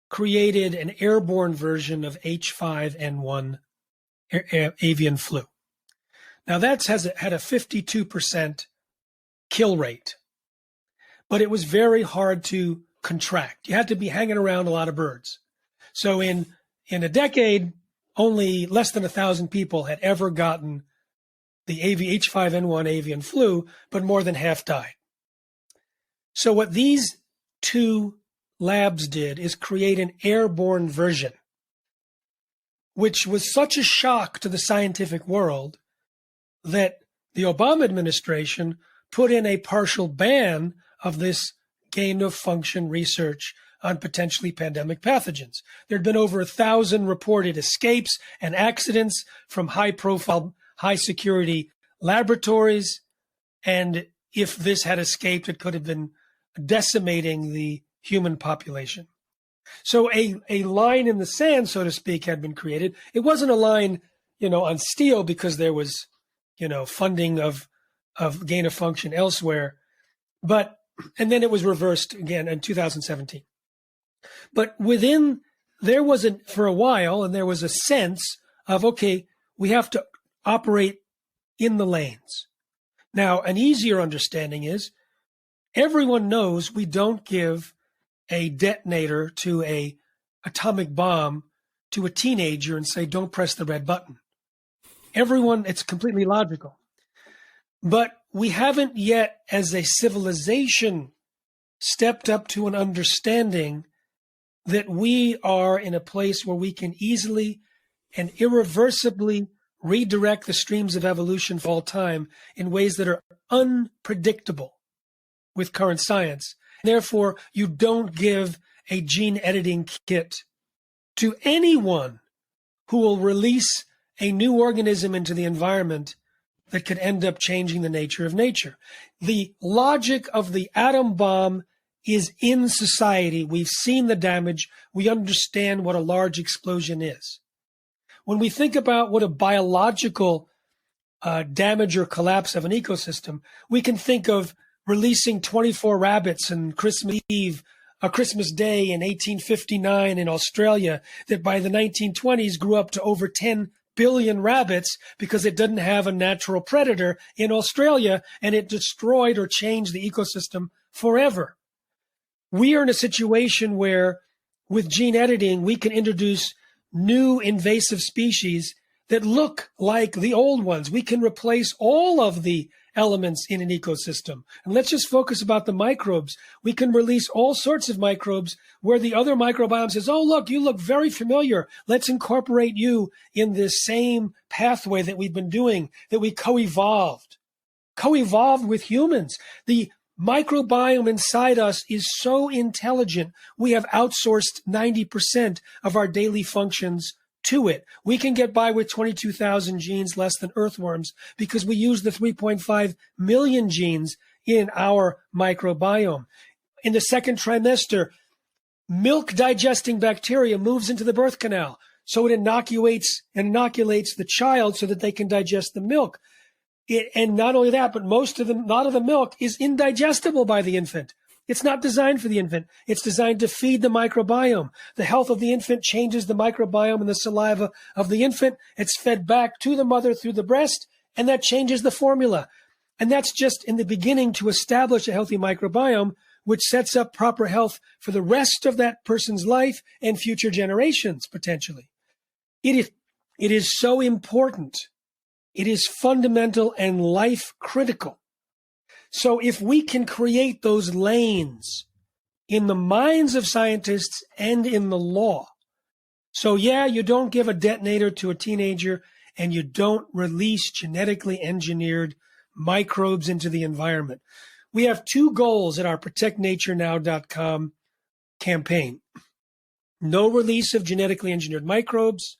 created an airborne version of H5N1 avian flu. Now that had a 52% kill rate, but it was very hard to contract. You had to be hanging around a lot of birds. So in a decade, only less than 1,000 people had ever gotten the H5N1 avian flu, but more than half died. So what these two labs did is create an airborne version, which was such a shock to the scientific world that the Obama administration put in a partial ban of this gain-of-function research on potentially pandemic pathogens. There had been over 1,000 reported escapes and accidents from high-profile, high-security laboratories, and if this had escaped, it could have been decimating the human population. So a line in the sand, so to speak, had been created. It wasn't a line, on steel because there was, funding of gain of function elsewhere. And then it was reversed again in 2017. But there was for a while, and there was a sense of, okay, we have to operate in the lanes. Now, an easier understanding is everyone knows we don't give a detonator to a atomic bomb to a teenager and say, don't press the red button. It's completely logical. But we haven't yet, as a civilization, stepped up to an understanding that we are in a place where we can easily and irreversibly redirect the streams of evolution for all time in ways that are unpredictable with current science. Therefore, you don't give a gene editing kit to anyone who will release a new organism into the environment that could end up changing the nature of nature. The logic of the atom bomb is in society. We've seen the damage. We understand what a large explosion is. When we think about what a biological damage or collapse of an ecosystem, we can think of releasing 24 rabbits on Christmas Eve, Christmas Day in 1859 in Australia, that by the 1920s grew up to over 10 billion rabbits because it didn't have a natural predator in Australia, and it destroyed or changed the ecosystem forever. We are in a situation where with gene editing, we can introduce new invasive species that look like the old ones. We can replace all of the elements in an ecosystem. And let's just focus about the microbes. We can release all sorts of microbes where the other microbiome says, oh, look, you look very familiar. Let's incorporate you in this same pathway that we've been doing, that we co-evolved with humans. The microbiome inside us is so intelligent, we have outsourced 90% of our daily functions to it. We can get by with 22,000 genes less than earthworms because we use the 3.5 million genes in our microbiome. In the second trimester, milk digesting bacteria moves into the birth canal. So it inoculates the child so that they can digest the milk. And not only that, but a lot of the milk is indigestible by the infant. It's not designed for the infant. It's designed to feed the microbiome. The health of the infant changes the microbiome in the saliva of the infant. It's fed back to the mother through the breast, and that changes the formula. And that's just in the beginning to establish a healthy microbiome, which sets up proper health for the rest of that person's life and future generations, potentially. It is so important. It is fundamental and life critical. So if we can create those lanes in the minds of scientists and in the law, so yeah, you don't give a detonator to a teenager and you don't release genetically engineered microbes into the environment. We have two goals at our protectnaturenow.com campaign. No release of genetically engineered microbes,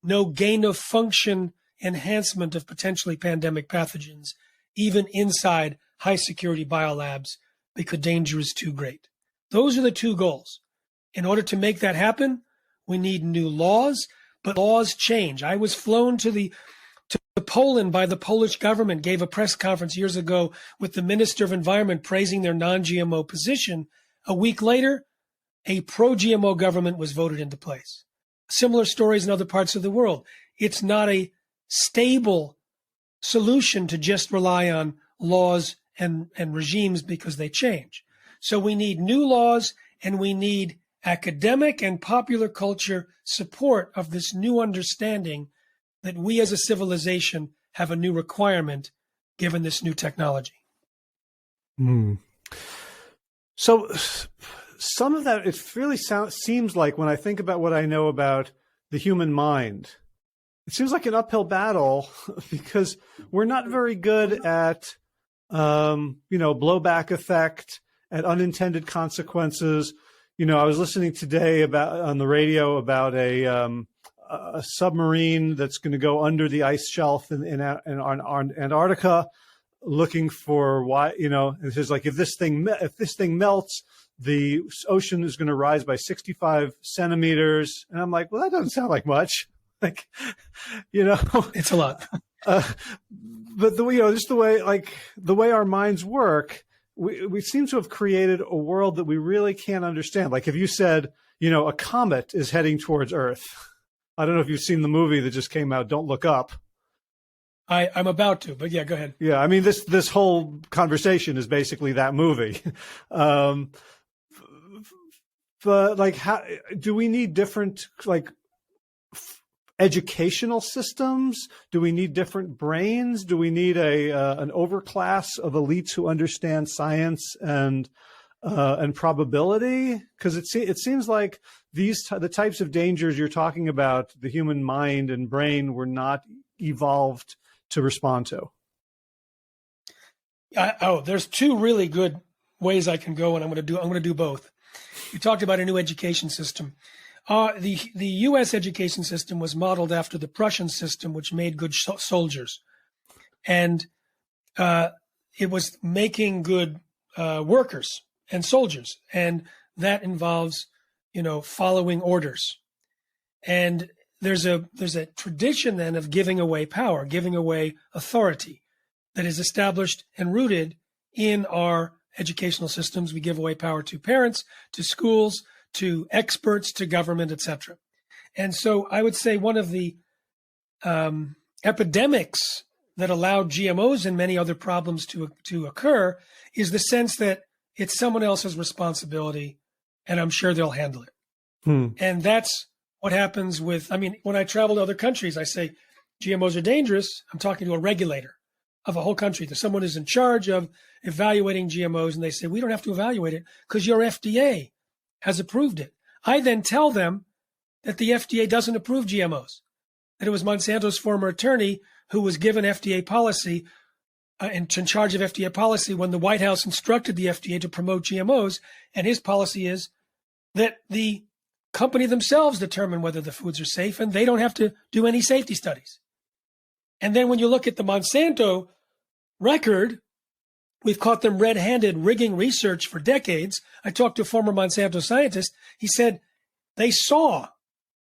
no gain of function enhancement of potentially pandemic pathogens, even inside high security biolabs, because danger is too great. Those are the two goals. In order to make that happen, we need new laws, but laws change. I was flown to Poland by the Polish government, gave a press conference years ago with the Minister of Environment praising their non-GMO position. A week later, a pro-GMO government was voted into place. Similar stories in other parts of the world. it's not a stable solution to just rely on laws and regimes because they change. So we need new laws, and we need academic and popular culture support of this new understanding that we as a civilization have a new requirement given this new technology. So some of that, it really seems like, when I think about what I know about the human mind, it seems like an uphill battle because we're not very good at, blowback effect, at unintended consequences. I was listening today on the radio about a submarine that's going to go under the ice shelf in Antarctica, looking for why. It's like if this thing melts, the ocean is going to rise by 65 centimeters. And I'm like, well, that doesn't sound like much. Like, it's a lot. But just the way our minds work, we seem to have created a world that we really can't understand. Like if you said, a comet is heading towards Earth. I don't know if you've seen the movie that just came out, Don't Look Up. I'm about to, but yeah, go ahead. Yeah, I mean, this whole conversation is basically that movie. But how do we need different educational systems? Do we need different brains? Do we need an overclass of elites who understand science and probability? Because it seems like the types of dangers you're talking about, the human mind and brain, were not evolved to respond to. There's two really good ways I can go, and I'm going to do both. You talked about a new education system. The U.S. education system was modeled after the Prussian system, which made good soldiers, and it was making good workers and soldiers, and that involves, following orders. And there's a tradition then of giving away power, giving away authority, that is established and rooted in our educational systems. We give away power to parents, to schools, to experts, to government, etc. And so I would say one of the epidemics that allowed GMOs and many other problems to occur is the sense that it's someone else's responsibility, and I'm sure they'll handle it. And that's what happens when I travel to other countries, I say GMOs are dangerous. I'm talking to a regulator of a whole country. There's someone who's in charge of evaluating GMOs, and they say, we don't have to evaluate it because your FDA has approved it. I then tell them that the FDA doesn't approve GMOs, that it was Monsanto's former attorney who was given FDA policy, in charge of FDA policy when the White House instructed the FDA to promote GMOs, and his policy is that the company themselves determine whether the foods are safe, and they don't have to do any safety studies. And then when you look at the Monsanto record, we've caught them red-handed rigging research for decades. I talked to a former Monsanto scientist. He said they saw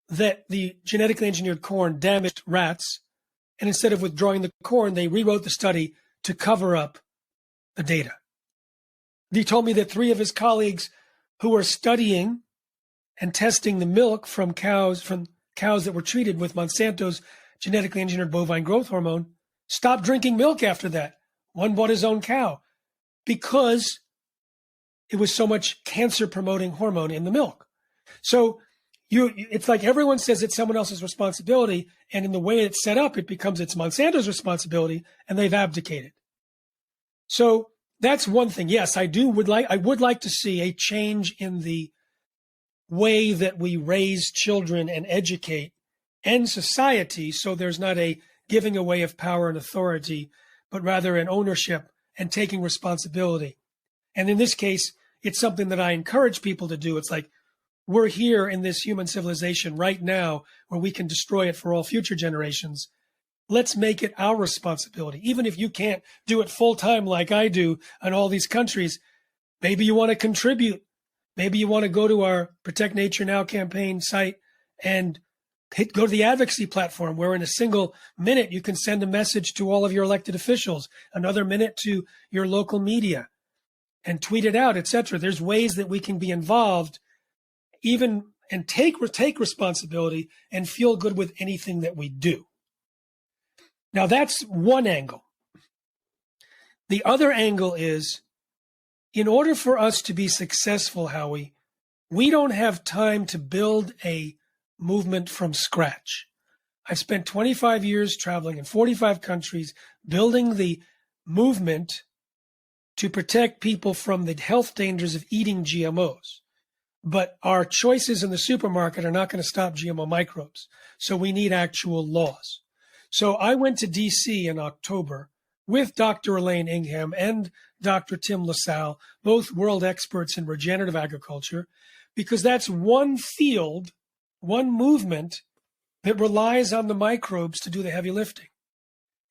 that the genetically engineered corn damaged rats, and instead of withdrawing the corn, they rewrote the study to cover up the data. He told me that 3 of his colleagues who are studying and testing the milk from cows that were treated with Monsanto's genetically engineered bovine growth hormone stopped drinking milk after that. One bought his own cow because it was so much cancer-promoting hormone in the milk. So it's like everyone says it's someone else's responsibility, and in the way it's set up, it becomes it's Monsanto's responsibility, and they've abdicated. So that's one thing. Yes, I would like to see a change in the way that we raise children and educate and society, so there's not a giving away of power and authority, but rather an ownership and taking responsibility. And in this case, it's something that I encourage people to do. It's like, we're here in this human civilization right now where we can destroy it for all future generations. Let's make it our responsibility. Even if you can't do it full time like I do in all these countries, maybe you want to contribute. Maybe you want to go to our Protect Nature Now campaign site and go to the advocacy platform where in a single minute you can send a message to all of your elected officials, another minute to your local media, and tweet it out, etc. There's ways that we can be involved, even and take responsibility and feel good with anything that we do. Now, that's one angle. The other angle is, in order for us to be successful, Howie, we don't have time to build a movement from scratch. I spent 25 years traveling in 45 countries, building the movement to protect people from the health dangers of eating GMOs. But our choices in the supermarket are not going to stop GMO microbes. So we need actual laws. So I went to DC in October with Dr. Elaine Ingham and Dr. Tim LaSalle, both world experts in regenerative agriculture, because that's one field, one movement that relies on the microbes to do the heavy lifting.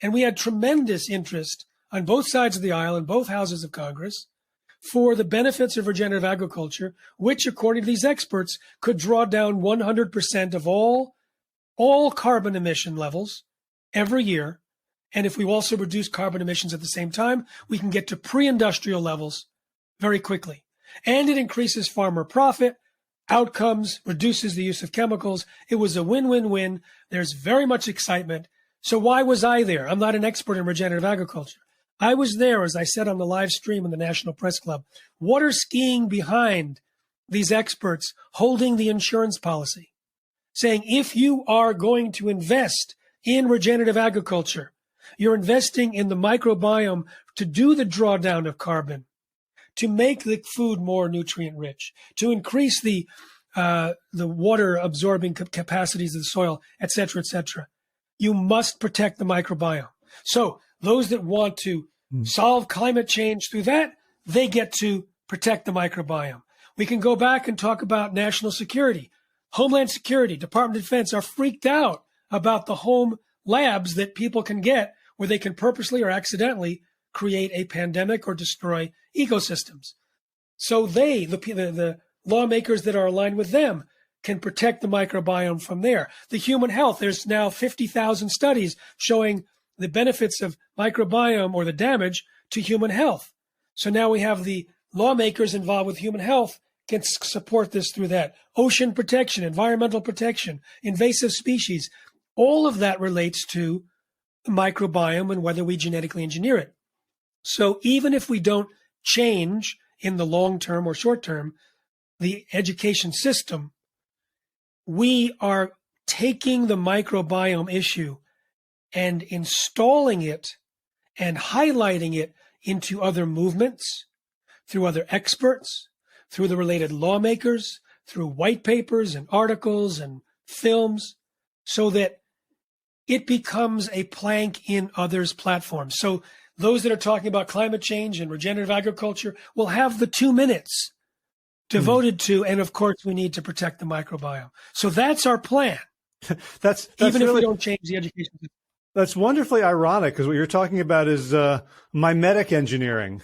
And we had tremendous interest on both sides of the aisle in both houses of Congress for the benefits of regenerative agriculture, which, according to these experts, could draw down 100% of all carbon emission levels every year. And if we also reduce carbon emissions at the same time, we can get to pre-industrial levels very quickly. And it increases farmer profit, outcomes, reduces the use of chemicals. It was a win-win-win. There's very much excitement. So why was I there? I'm not an expert in regenerative agriculture. I was there, as I said on the live stream in the National Press Club, water skiing behind these experts holding the insurance policy, saying if you are going to invest in regenerative agriculture, you're investing in the microbiome to do the drawdown of carbon, to make the food more nutrient rich, to increase the water absorbing capacities of the soil, et cetera, et cetera. You must protect the microbiome. So those that want to solve climate change through that, they get to protect the microbiome. We can go back and talk about national security. Homeland Security, Department of Defense are freaked out about the home labs that people can get where they can purposely or accidentally create a pandemic or destroy ecosystems. So they, the lawmakers that are aligned with them, can protect the microbiome from there. The human health, there's now 50,000 studies showing the benefits of microbiome or the damage to human health. So now we have the lawmakers involved with human health can support this through that. Ocean protection, environmental protection, invasive species, all of that relates to the microbiome and whether we genetically engineer it. So even if we don't change in the long term or short term, the education system, we are taking the microbiome issue and installing it and highlighting it into other movements, through other experts, through the related lawmakers, through white papers and articles and films, so that it becomes a plank in others' platforms. So those that are talking about climate change and regenerative agriculture will have the 2 minutes devoted to, and of course, we need to protect the microbiome. So that's our plan. that's even really, if we don't change the education system. That's wonderfully ironic, because what you're talking about is mimetic engineering.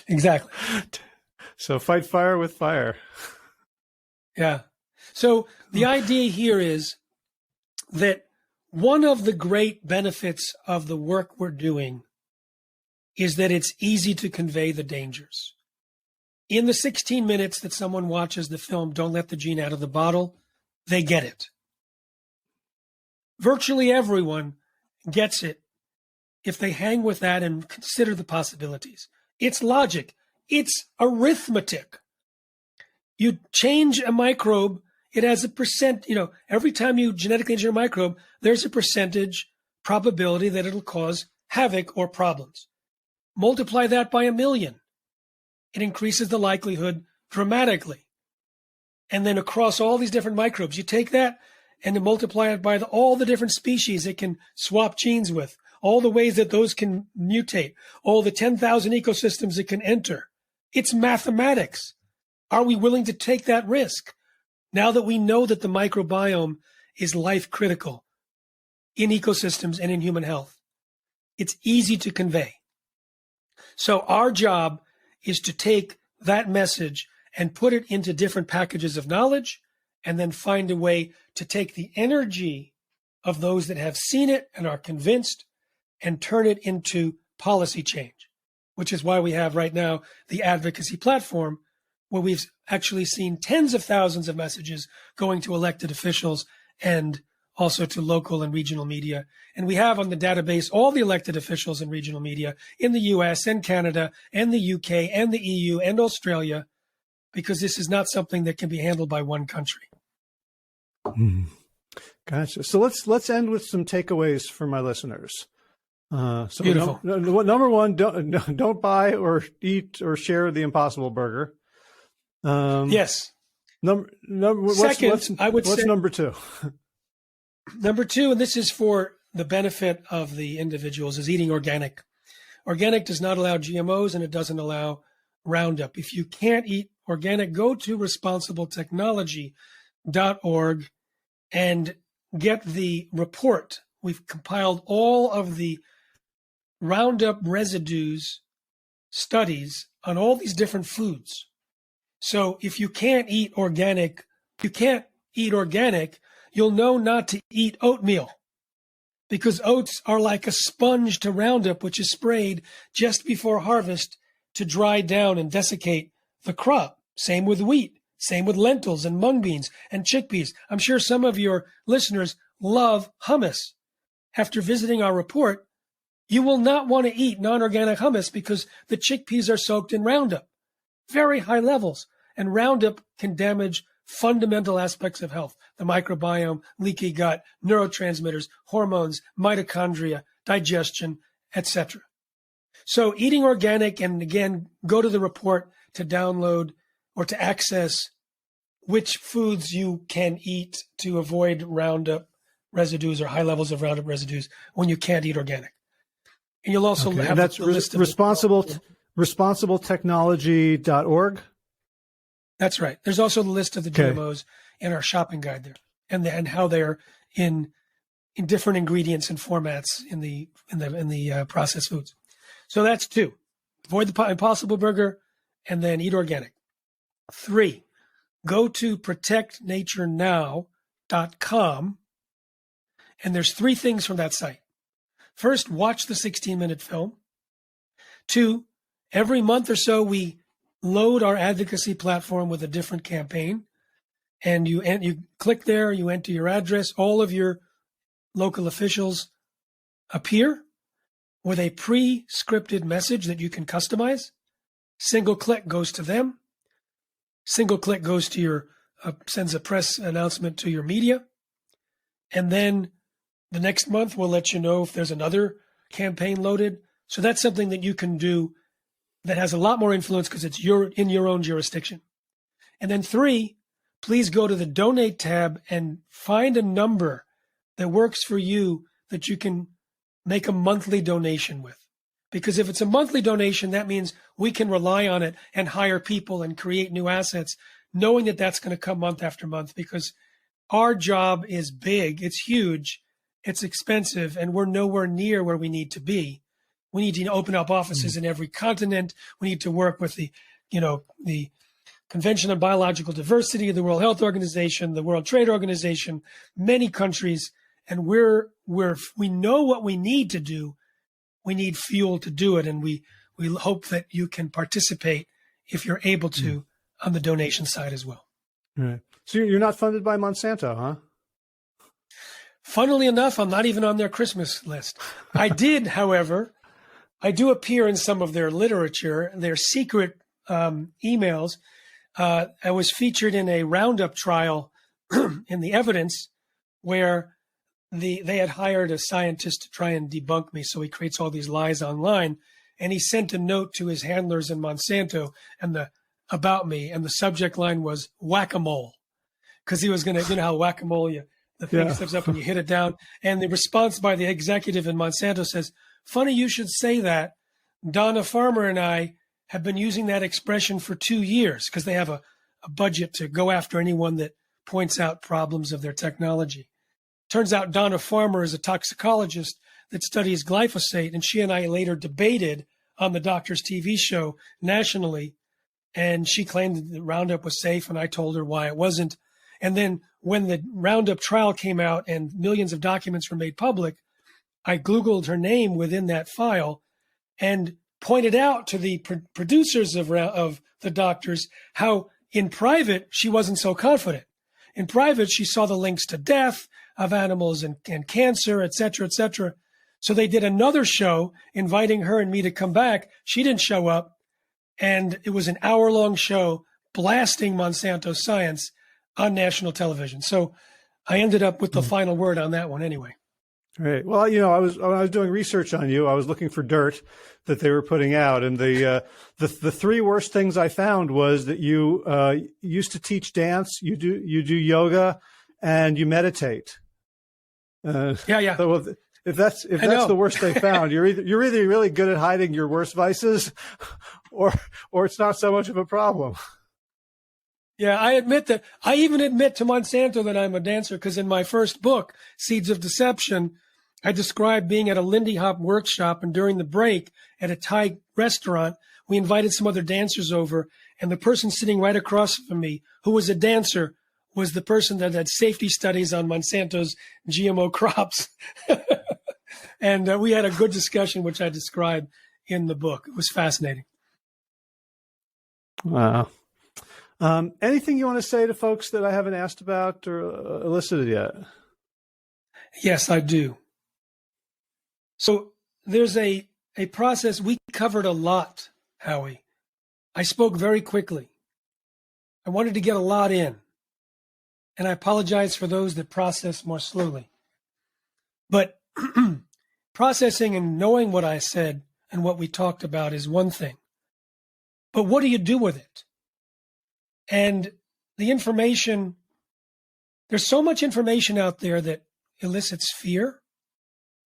Exactly. So fight fire with fire. Yeah. So the idea here is that one of the great benefits of the work we're doing is that it's easy to convey the dangers. In the 16 minutes that someone watches the film, Don't Let the Gene Out of the Bottle, they get it. Virtually everyone gets it if they hang with that and consider the possibilities. It's logic. It's arithmetic. You change a microbe, it has a percent, every time you genetically engineer a microbe, there's a percentage probability that it'll cause havoc or problems. Multiply that by 1,000,000. It increases the likelihood dramatically. And then across all these different microbes, you take that and you multiply it by all the different species it can swap genes with, all the ways that those can mutate, all the 10,000 ecosystems it can enter. It's mathematics. Are we willing to take that risk now that we know that the microbiome is life critical in ecosystems and in human health? It's easy to convey. So our job is to take that message and put it into different packages of knowledge, and then find a way to take the energy of those that have seen it and are convinced and turn it into policy change, which is why we have right now the advocacy platform, where we've actually seen tens of thousands of messages going to elected officials and also to local and regional media. And we have on the database all the elected officials and regional media in the US and Canada and the UK and the EU and Australia, because this is not something that can be handled by one country. Gotcha. So let's end with some takeaways for my listeners. So Beautiful. Number one, don't buy or eat or share the Impossible Burger. Yes. Second, what's number two? Number two, and this is for the benefit of the individuals, is eating organic. Organic does not allow GMOs and it doesn't allow Roundup. If you can't eat organic, go to responsibletechnology.org and get the report. We've compiled all of the Roundup residues studies on all these different foods. So if you can't eat organic, you'll know not to eat oatmeal, because oats are like a sponge to Roundup, which is sprayed just before harvest to dry down and desiccate the crop. Same with wheat, same with lentils and mung beans and chickpeas. I'm sure some of your listeners love hummus. After visiting our report, you will not want to eat non-organic hummus because the chickpeas are soaked in Roundup, very high levels. And Roundup can damage fundamental aspects of health: the microbiome, leaky gut, neurotransmitters, hormones, mitochondria, digestion, etc. So eating organic, and again, go to the report to download or to access which foods you can eat to avoid Roundup residues or high levels of Roundup residues when you can't eat organic. And you'll also have that's the list of responsibletechnology.org. That's right. There's also the list of the GMOs in our shopping guide there, and how they're in different ingredients and formats in the processed foods. So that's two: avoid the Impossible Burger, and then eat organic. 3, go to protectnaturenow.com, and there's 3 things from that site. First, watch the 16-minute film. 2, every month or so we load our advocacy platform with a different campaign, and you click there, you enter your address, all of your local officials appear with a pre-scripted message that you can customize. Single click goes to them. Single click goes to your sends a press announcement to your media, and then the next month we'll let you know if there's another campaign loaded. So that's something that you can do that has a lot more influence because it's in your own jurisdiction. And then 3, please go to the donate tab and find a number that works for you that you can make a monthly donation with. Because if it's a monthly donation, that means we can rely on it and hire people and create new assets, knowing that that's going to come month after month, because our job is big, it's huge, it's expensive, and we're nowhere near where we need to be. We need to open up offices in every continent. We need to work with the Convention on Biological Diversity, the World Health Organization, the World Trade Organization, many countries, and we know what we need to do. We need fuel to do it, and we hope that you can participate if you're able to on the donation side as well. Right. So you're not funded by Monsanto, huh? Funnily enough, I'm not even on their Christmas list. I did, however. I do appear in some of their literature, their secret emails. I was featured in a Roundup trial in the evidence where they had hired a scientist to try and debunk me. So he creates all these lies online, and he sent a note to his handlers in Monsanto about me, and the subject line was whack-a-mole, because he was going to, how whack-a-mole, the thing steps up and you hit it down. And the response by the executive in Monsanto says, "Funny you should say that. Donna Farmer and I have been using that expression for 2 years," because they have a budget to go after anyone that points out problems of their technology. Turns out Donna Farmer is a toxicologist that studies glyphosate, and she and I later debated on the Doctor's TV show nationally, and she claimed that Roundup was safe, and I told her why it wasn't. And then when the Roundup trial came out and millions of documents were made public, I Googled her name within that file and pointed out to the producers of the doctors how in private she wasn't so confident. In private, she saw the links to death of animals and cancer, et cetera, et cetera. So they did another show inviting her and me to come back. She didn't show up. And it was an hour-long show blasting Monsanto science on national television. So I ended up with the final word on that one anyway. Right. Well, when I was doing research on you, I was looking for dirt that they were putting out, and the three worst things I found was that you used to teach dance, you do yoga, and you meditate. Yeah. So if that's the worst they found, you're either really good at hiding your worst vices, or it's not so much of a problem. Yeah, I admit that. I even admit to Monsanto that I'm a dancer, because in my first book, Seeds of Deception, I described being at a Lindy Hop workshop, and during the break at a Thai restaurant, we invited some other dancers over, and the person sitting right across from me, who was a dancer, was the person that had safety studies on Monsanto's GMO crops. And we had a good discussion, which I described in the book. It was fascinating. Wow. Anything you want to say to folks that I haven't asked about or elicited yet? Yes, I do. So there's a process. We covered a lot, Howie. I spoke very quickly. I wanted to get a lot in. And I apologize for those that process more slowly. But processing and knowing what I said and what we talked about is one thing. But what do you do with it? And the information, there's so much information out there that elicits fear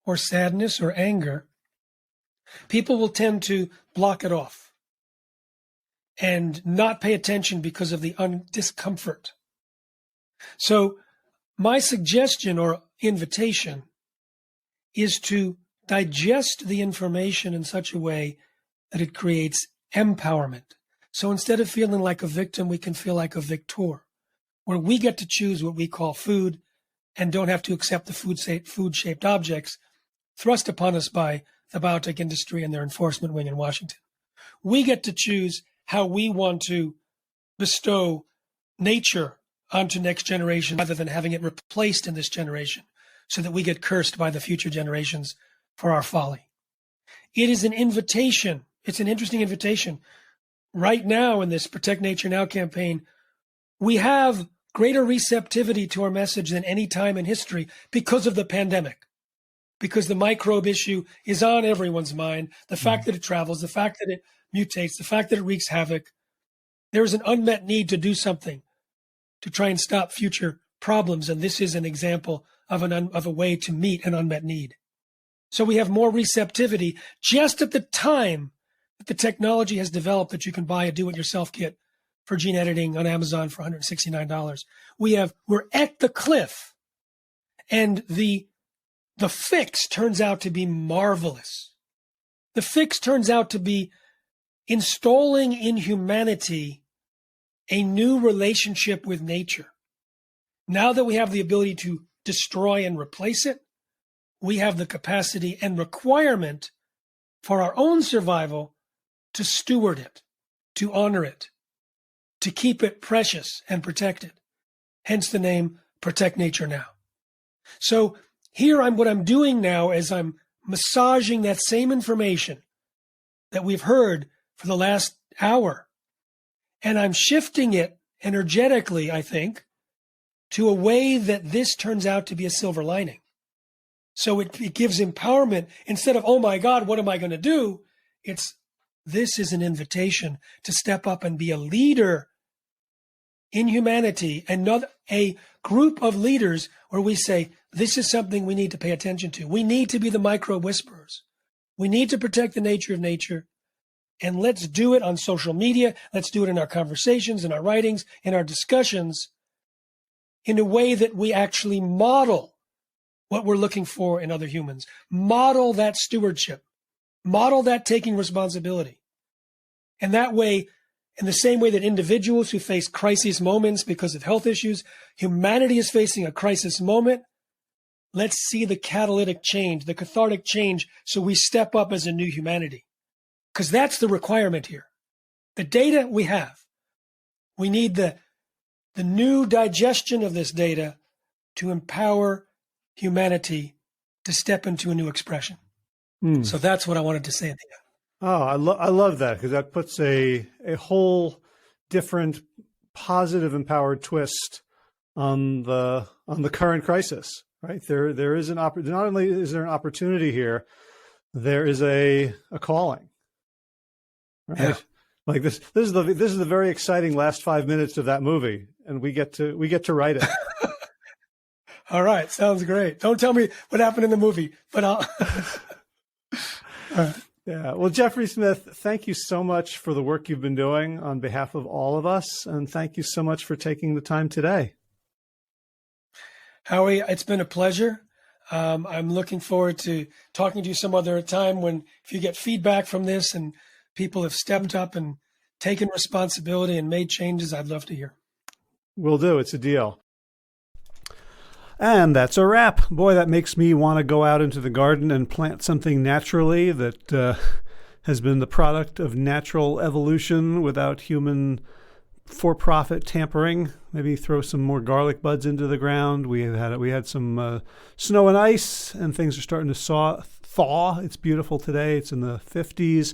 or sadness or anger. People will tend to block it off and not pay attention because of the discomfort. So my suggestion or invitation is to digest the information in such a way that it creates empowerment. So instead of feeling like a victim, we can feel like a victor, where we get to choose what we call food and don't have to accept the food-shaped objects thrust upon us by the biotech industry and their enforcement wing in Washington. We get to choose how we want to bestow nature onto next generation rather than having it replaced in this generation so that we get cursed by the future generations for our folly. It is an invitation. It's an interesting invitation. Right now in this Protect Nature Now campaign, we have greater receptivity to our message than any time in history because of the pandemic, because the microbe issue is on everyone's mind, the fact that it travels, the fact that it mutates, the fact that it wreaks havoc. There is an unmet need to do something to try and stop future problems, and this is an example of a way to meet an unmet need. So we have more receptivity just at the time that the technology has developed that you can buy a do-it-yourself kit for gene editing on Amazon for $169. We're at the cliff, and the fix turns out to be marvelous. The fix turns out to be installing in humanity a new relationship with nature. Now that we have the ability to destroy and replace it, we have the capacity and requirement for our own survival to steward it, to honor it, to keep it precious and protected. Hence the name Protect Nature Now. So here what I'm doing now is I'm massaging that same information that we've heard for the last hour, and I'm shifting it energetically, I think, to a way that this turns out to be a silver lining. So it gives empowerment. Instead of, oh my God, what am I going to do? This is an invitation to step up and be a leader in humanity, and not a group of leaders where we say, this is something we need to pay attention to. We need to be the microbe whisperers. We need to protect the nature of nature. And let's do it on social media. Let's do it in our conversations, in our writings, in our discussions, in a way that we actually model what we're looking for in other humans. Model that stewardship. Model that taking responsibility. And that way, in the same way that individuals who face crisis moments because of health issues, humanity is facing a crisis moment, let's see the catalytic change, the cathartic change, so we step up as a new humanity. Because that's the requirement here. The data we have. We need the new digestion of this data to empower humanity to step into a new expression. So that's what I wanted to say at the end. Oh, I love that, because that puts a whole different positive empowered twist on the current crisis, right? There is not only is there an opportunity here, there is a calling, right? Yeah. Like this is the very exciting last 5 minutes of that movie, and we get to write it. All right, sounds great. Don't tell me what happened in the movie, but I'll. All right. Yeah. Well, Jeffrey Smith, thank you so much for the work you've been doing on behalf of all of us, and thank you so much for taking the time today. Howie, it's been a pleasure. I'm looking forward to talking to you some other time if you get feedback from this and people have stepped up and taken responsibility and made changes. I'd love to hear. Will do. It's a deal. And that's a wrap. Boy, that makes me want to go out into the garden and plant something naturally that has been the product of natural evolution without human for-profit tampering. Maybe throw some more garlic buds into the ground. We had some snow and ice, and things are starting to thaw. It's beautiful today. It's in the 50s.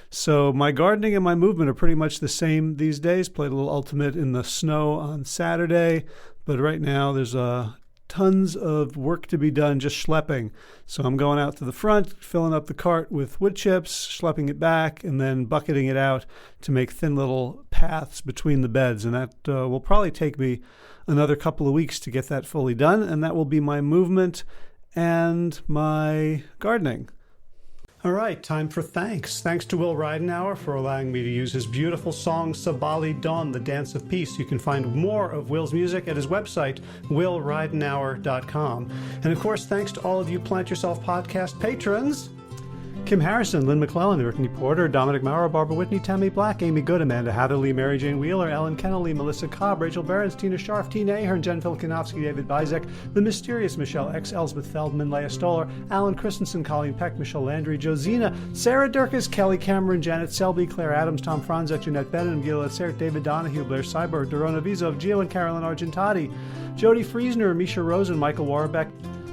So my gardening and my movement are pretty much the same these days. Played a little ultimate in the snow on Saturday, but right now there's tons of work to be done just schlepping. So I'm going out to the front, filling up the cart with wood chips, schlepping it back, and then bucketing it out to make thin little paths between the beds. And that will probably take me another couple of weeks to get that fully done. And that will be my movement and my gardening. All right, time for thanks. Thanks to Will Ridenauer for allowing me to use his beautiful song Sabali Dawn, the Dance of Peace. You can find more of Will's music at his website, willridenauer.com. And of course, thanks to all of you Plant Yourself podcast patrons. Kim Harrison, Lynn McClellan, Brittany Porter, Dominic Maurer, Barbara Whitney, Tammy Black, Amy Good, Amanda Hatherley, Mary Jane Wheeler, Ellen Kennelly, Melissa Cobb, Rachel Behrens, Tina Scharf, Tina Ahern, Jen Filkinovsky, David Bizek, The Mysterious Michelle X, Elsbeth Feldman, Leah Stoller, Alan Christensen, Colleen Peck, Michelle Landry, Josina, Sarah Durkis, Kelly Cameron, Janet Selby, Claire Adams, Tom Franzek, Jeanette Bennett, Gila Sert, David Donahue, Blair Cyber, Dorona Vizov, Gio and Carolyn Argentati, Jody Friesner, Misha Rosen, Michael Warbeck,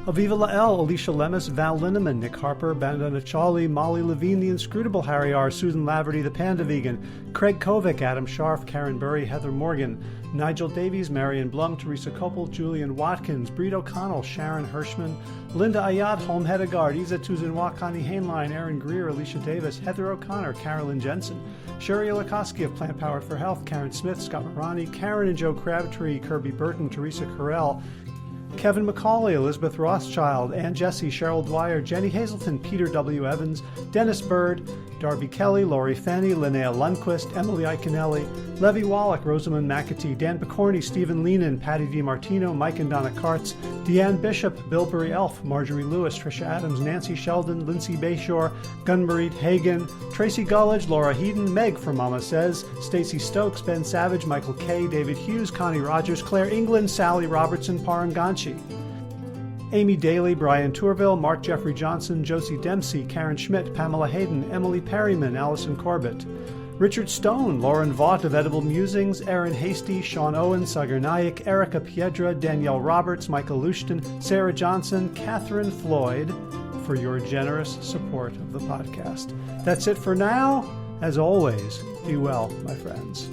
Aviva Lael, Alicia Lemus, Val Linneman, Nick Harper, Bandana Chawley, Molly Levine, The Inscrutable Harry R., Susan Laverty, The Panda Vegan, Craig Kovic, Adam Scharf, Karen Burry, Heather Morgan, Nigel Davies, Marion Blum, Teresa Koppel, Julian Watkins, Breed O'Connell, Sharon Hirschman, Linda Ayad, Holm Hedegaard, Isa Tuzinwa, Connie Hainline, Aaron Greer, Alicia Davis, Heather O'Connor, Carolyn Jensen, Sherry Olakoski of Plant Powered for Health, Karen Smith, Scott Marani, Karen and Joe Crabtree, Kirby Burton, Teresa Carell, Kevin McCauley, Elizabeth Rothschild, Ann Jesse, Cheryl Dwyer, Jenny Hazelton, Peter W. Evans, Dennis Bird, Darby Kelly, Lori Fanny, Linnea Lundquist, Emily Iconelli, Levy Wallach, Rosamund McAtee, Dan Picorni, Stephen Leenan, Patty DiMartino, Mike and Donna Kartz, Deanne Bishop, Bilberry Elf, Marjorie Lewis, Tricia Adams, Nancy Sheldon, Lindsay Bayshore, Gunmarie Hagan, Tracy Gullidge, Laura Heaton, Meg from Mama Says, Stacey Stokes, Ben Savage, Michael Kay, David Hughes, Connie Rogers, Claire England, Sally Robertson, Paranganchi, Amy Daly, Brian Tourville, Mark Jeffrey Johnson, Josie Dempsey, Karen Schmidt, Pamela Hayden, Emily Perryman, Allison Corbett, Richard Stone, Lauren Vaught of Edible Musings, Aaron Hasty, Sean Owen, Sagar Naik, Erica Piedra, Danielle Roberts, Michael Lushton, Sarah Johnson, Catherine Floyd, for your generous support of the podcast. That's it for now. As always, be well, my friends.